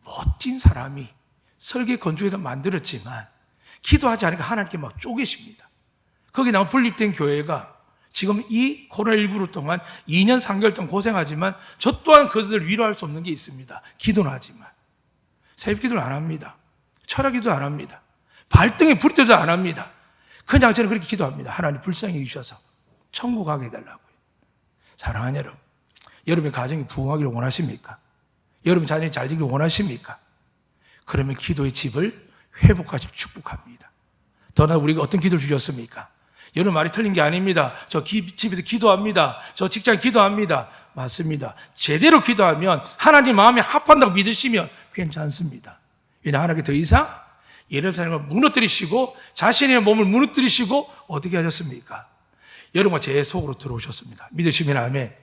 멋진 사람이 설계 건축해서 만들었지만 기도하지 않으니까 하나님께 막 쪼개십니다. 거기 나온 분립된 교회가 지금 이 코로나19로 동안 2년 3개월 동안 고생하지만 저 또한 그들을 위로할 수 없는 게 있습니다. 기도는 하지만 새벽 기도를 안 합니다. 철학 기도 안 합니다. 발등에 불이 떠도 안 합니다. 그냥 저는 그렇게 기도합니다. 하나님 불쌍히 주셔서 천국 가게 해달라고요. 사랑하는 여러분, 여러분의 가정이 부흥하기를 원하십니까? 여러분 자녀이 잘 되기를 원하십니까? 그러면 기도의 집을 회복하시고 축복합니다. 더 나아가 우리가 어떤 기도를 주셨습니까? 여러분 말이 틀린 게 아닙니다. 저 집에서 기도합니다. 저 직장 기도합니다. 맞습니다. 제대로 기도하면 하나님 마음에 합한다고 믿으시면 괜찮습니다. 왜냐 하나님께 더 이상 예루살렘을 무너뜨리시고 자신의 몸을 무너뜨리시고 어떻게 하셨습니까? 여러분과 제 속으로 들어오셨습니다. 믿으시면 아멘.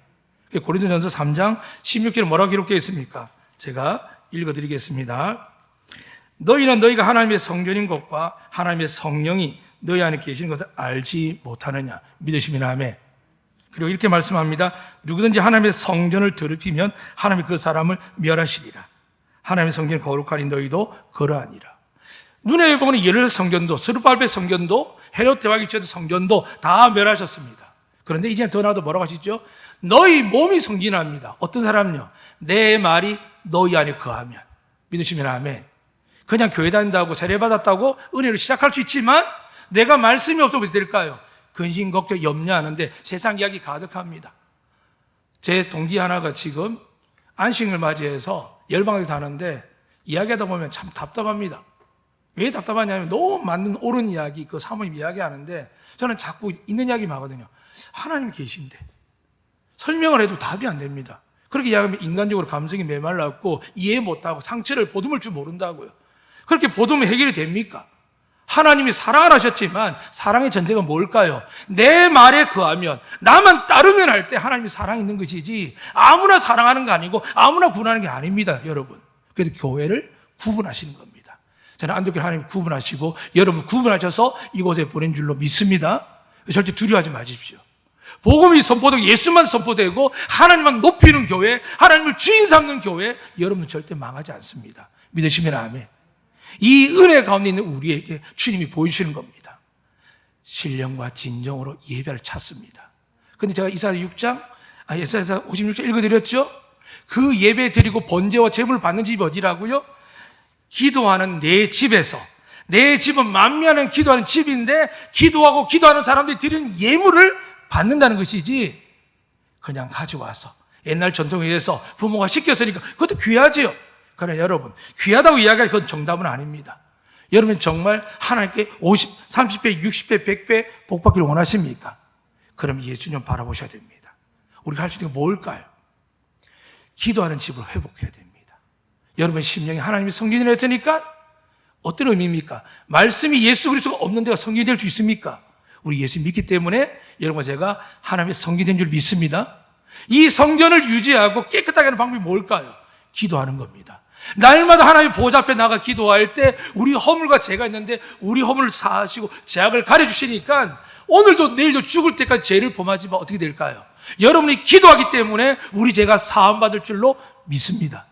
고린도전서 3장 16절에 뭐라고 기록되어 있습니까? 제가 읽어드리겠습니다. 너희는 너희가 하나님의 성전인 것과 하나님의 성령이 너희 안에 계시는 것을 알지 못하느냐. 믿으시면 아멘. 그리고 이렇게 말씀합니다. 누구든지 하나님의 성전을 더럽히면 하나님이 그 사람을 멸하시리라. 하나님의 성전이 거룩하니 너희도 그러하니라. 눈에 보면 예루살렘 성전도 스룹발벨 성전도 헤롯 대왕이 지었던 성전도 다 멸하셨습니다. 그런데 이제 더 나아도 뭐라고 하시죠? 너희 몸이 성전합니다. 어떤 사람요? 내 말이 너희 안에 거하면. 믿으시면 아멘. 그냥 교회 다닌다고 세례받았다고 은혜로 시작할 수 있지만 내가 말씀이 없으면 어떻게 될까요? 근심, 걱정, 염려하는데 세상 이야기 가득합니다. 제 동기 하나가 지금 안식을 맞이해서 열방에 사는데 이야기하다 보면 참 답답합니다. 왜 답답하냐면 너무 맞는 옳은 이야기, 그 사모님 이야기 하는데 저는 자꾸 있는 이야기만 하거든요. 하나님 계신데 설명을 해도 답이 안 됩니다. 그렇게 이야기하면 인간적으로 감성이 메말랐고 이해 못하고 상처를 보듬을 줄 모른다고요. 그렇게 보듬으면 해결이 됩니까? 하나님이 사랑을 하셨지만 사랑의 전제가 뭘까요? 내 말에 거하면, 나만 따르면 할 때 하나님이 사랑이 있는 것이지 아무나 사랑하는 거 아니고 아무나 구원하는 게 아닙니다, 여러분. 그래서 교회를 구분하시는 겁니다. 저는 안독교 하나님 구분하시고 여러분 구분하셔서 이곳에 보낸 줄로 믿습니다. 절대 두려워하지 마십시오. 복음이 선포되고 예수만 선포되고 하나님만 높이는 교회, 하나님을 주인 삼는 교회, 여러분은 절대 망하지 않습니다. 믿으시면 아멘. 이 은혜 가운데 있는 우리에게 주님이 보여주시는 겁니다. 신령과 진정으로 예배를 찾습니다. 그런데 제가 이사야 56장 읽어드렸죠? 그 예배 드리고 번제와 제물을 받는 집이 어디라고요? 기도하는 내 집에서. 내 집은 만면은 기도하는 집인데 기도하고 기도하는 사람들이 드리는 예물을 받는다는 것이지 그냥 가져와서 옛날 전통에 의해서 부모가 시켰으니까 그것도 귀하지요. 그러나 여러분, 귀하다고 이야기하기 그건 정답은 아닙니다. 여러분 정말 하나님께 50, 30배, 60배, 100배 복받기를 원하십니까? 그럼 예수님 바라보셔야 됩니다. 우리가 할 수 있는 게 뭘까요? 기도하는 집을 회복해야 됩니다. 여러분 심령이 하나님이 성전이 했으니까 어떤 의미입니까? 말씀이 예수 그리스도가 없는 데가 성전이 될 수 있습니까? 우리 예수 믿기 때문에 여러분과 제가 하나님의 성전이 된 줄 믿습니다. 이 성전을 유지하고 깨끗하게 하는 방법이 뭘까요? 기도하는 겁니다. 날마다 하나님 보좌 앞에 나가 기도할 때 우리 허물과 죄가 있는데 우리 허물을 사하시고 죄악을 가려주시니까 오늘도 내일도 죽을 때까지 죄를 범하지만 어떻게 될까요? 여러분이 기도하기 때문에 우리 죄가 사함받을 줄로 믿습니다.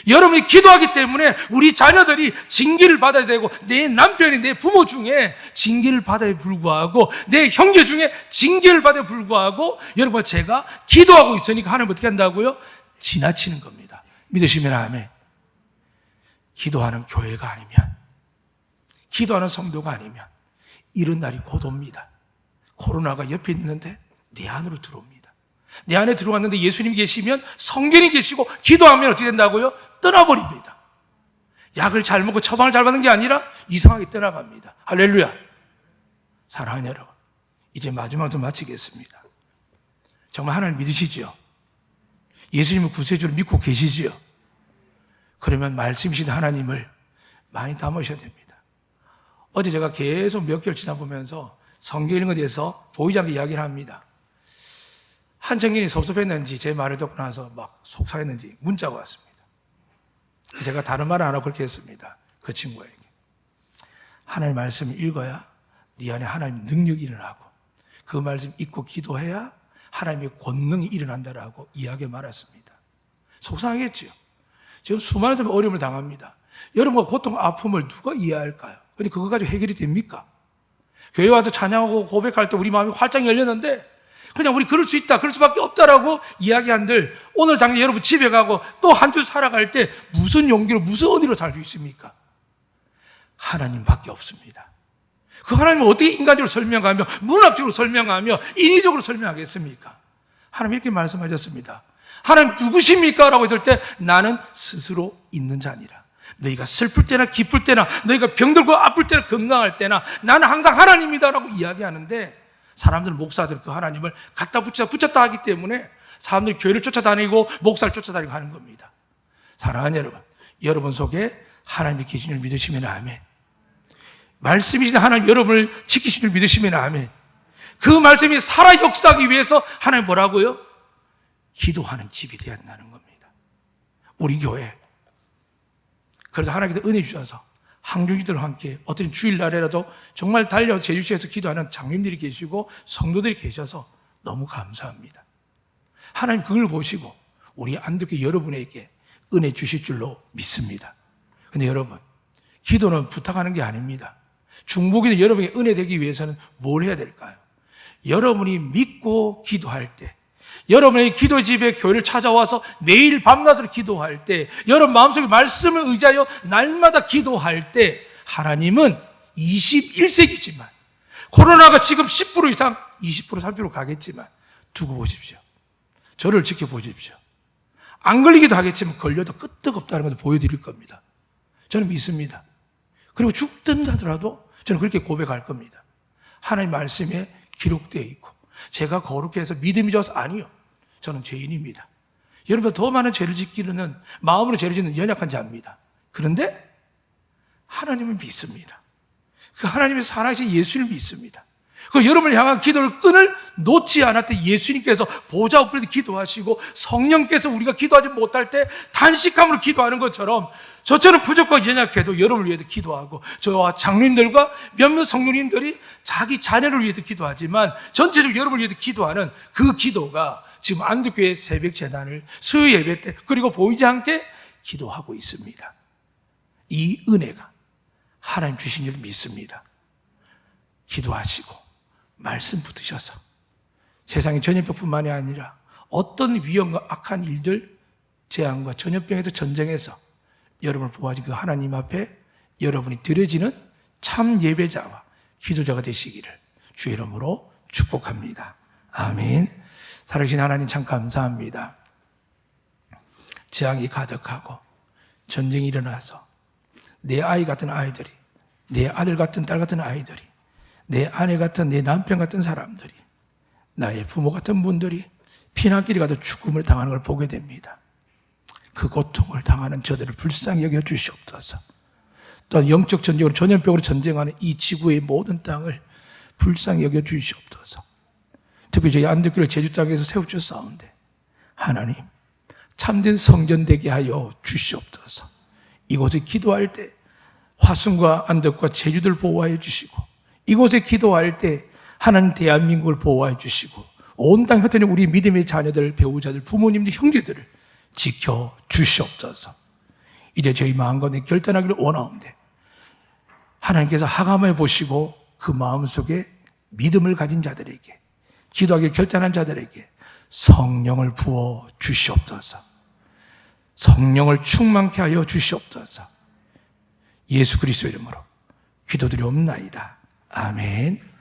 여러분이 기도하기 때문에 우리 자녀들이 징계를 받아야 되고 내 남편이 내 부모 중에 징계를 받아야 불구하고 내 형제 중에 징계를 받아야 불구하고 여러분 제가 기도하고 있으니까 하나님 어떻게 한다고요? 지나치는 겁니다. 믿으시면 아멘. 기도하는 교회가 아니면, 기도하는 성도가 아니면 이런 날이 곧 옵니다. 코로나가 옆에 있는데 내 안으로 들어옵니다. 내 안에 들어왔는데 예수님이 계시면, 성경이 계시고 기도하면 어떻게 된다고요? 떠나버립니다. 약을 잘 먹고 처방을 잘 받는 게 아니라 이상하게 떠나갑니다. 할렐루야. 사랑하는 여러분, 이제 마지막으로 마치겠습니다. 정말 하나님 믿으시지요? 예수님을 구세주로 믿고 계시지요? 그러면 말씀이신 하나님을 많이 담으셔야 됩니다. 어제 제가 계속 몇 개월 지나보면서 성경 읽는 것에 대해서 보이지 않게 이야기를 합니다. 한 청년이 섭섭했는지 제 말을 듣고 나서 막 속상했는지 문자가 왔습니다. 제가 다른 말을 안 하고 그렇게 했습니다. 그 친구에게. 하나님의 말씀을 읽어야 네 안에 하나님의 능력이 일어나고 그 말씀 읽고 기도해야 하나님의 권능이 일어난다라고 이야기 말했습니다. 속상하겠지요. 지금 수많은 사람이 어려움을 당합니다. 여러분과 고통, 아픔을 누가 이해할까요? 근데 그거 가지고 해결이 됩니까? 교회 와서 찬양하고 고백할 때 우리 마음이 활짝 열렸는데 그냥 우리 그럴 수 있다, 그럴 수밖에 없다라고 이야기한들 오늘 당장 여러분 집에 가고 또 한 주 살아갈 때 무슨 용기로, 무슨 의리로 살 수 있습니까? 하나님밖에 없습니다. 그 하나님을 어떻게 인간적으로 설명하며 문학적으로 설명하며 인위적으로 설명하겠습니까? 하나님 이렇게 말씀하셨습니다. 하나님 누구십니까? 라고 했을 때 나는 스스로 있는 자니라. 너희가 슬플 때나 기쁠 때나 너희가 병들고 아플 때나 건강할 때나 나는 항상 하나님이다 라고 이야기하는데 사람들, 목사들 그 하나님을 갖다 붙였다 하기 때문에 사람들이 교회를 쫓아다니고 목사를 쫓아다니고 하는 겁니다. 사랑하는 여러분, 여러분 속에 하나님이 계신 줄 믿으시면 아멘. 말씀이신 하나님 여러분을 지키신 줄 믿으시면 아멘. 그 말씀이 살아 역사하기 위해서 하나님 뭐라고요? 기도하는 집이 되어야 한다는 겁니다. 우리 교회. 그래서 하나님께서 은혜 주셔서 항중이들과 함께 어떤 주일날에라도 정말 달려 제주시에서 기도하는 장님들이 계시고 성도들이 계셔서 너무 감사합니다. 하나님 그걸 보시고 우리 안독교 여러분에게 은혜 주실 줄로 믿습니다. 그런데 여러분, 기도는 부탁하는 게 아닙니다. 중보기도 여러분에게 은혜 되기 위해서는 뭘 해야 될까요? 여러분이 믿고 기도할 때, 여러분의 기도집에 교회를 찾아와서 매일 밤낮으로 기도할 때, 여러분 마음속에 말씀을 의지하여 날마다 기도할 때 하나님은 21세기지만 코로나가 지금 10% 이상 20% 30% 가겠지만 두고 보십시오. 저를 지켜보십시오. 안 걸리기도 하겠지만 걸려도 끄떡없다는 것을 보여드릴 겁니다. 저는 믿습니다. 그리고 죽든 하더라도 저는 그렇게 고백할 겁니다. 하나님 말씀에 기록되어 있고 제가 거룩해서 믿음이 좋아서 아니요. 저는 죄인입니다. 여러분보다 더 많은 죄를 짓기는 마음으로 죄를 짓는 연약한 자입니다. 그런데 하나님을 믿습니다. 그 하나님의 살아계신 예수를 믿습니다. 그 여러분을 향한 기도를 끈을 놓지 않았을 때 예수님께서 보좌 앞에서 기도하시고 성령께서 우리가 기도하지 못할 때 단식함으로 기도하는 것처럼 저처럼 부족하고 연약해도 여러분을 위해서 기도하고 저와 장로님들과 몇몇 성령님들이 자기 자녀를 위해서 기도하지만 전체적으로 여러분을 위해서 기도하는 그 기도가 지금 안동교회 새벽 재단을 수요 예배 때 그리고 보이지 않게 기도하고 있습니다. 이 은혜가 하나님 주신 줄 믿습니다. 기도하시고 말씀 붙으셔서 세상의 전염병뿐만이 아니라 어떤 위험과 악한 일들, 재앙과 전염병에서 전쟁에서 여러분을 보호하신 그 하나님 앞에 여러분이 드려지는 참 예배자와 기도자가 되시기를 주의 이름으로 축복합니다. 아멘. 살아계신 하나님 참 감사합니다. 재앙이 가득하고 전쟁이 일어나서 내 아이 같은 아이들이, 내 아들 같은 딸 같은 아이들이, 내 아내 같은 내 남편 같은 사람들이, 나의 부모 같은 분들이 피난길에 가도 죽음을 당하는 걸 보게 됩니다. 그 고통을 당하는 저들을 불쌍히 여겨 주시옵소서. 또한 영적 전쟁으로 전염병으로 전쟁하는 이 지구의 모든 땅을 불쌍히 여겨 주시옵소서. 특히 저희 안덕교를 제주 땅에서 세우셨사온데 하나님 참된 성전 되게 하여 주시옵소서. 이곳에 기도할 때 화순과 안덕과 제주들 보호하여 주시고 이곳에 기도할 때 하나님 대한민국을 보호해 주시고 온 땅에 흩어진 우리 믿음의 자녀들, 배우자들, 부모님들, 형제들을 지켜 주시옵소서. 이제 저희 마음가운데 결단하기를 원하옵는데 하나님께서 하감해 보시고 그 마음속에 믿음을 가진 자들에게 기도하기를 결단한 자들에게 성령을 부어 주시옵소서. 성령을 충만케 하여 주시옵소서. 예수 그리스도 이름으로 기도드리옵나이다. 아멘.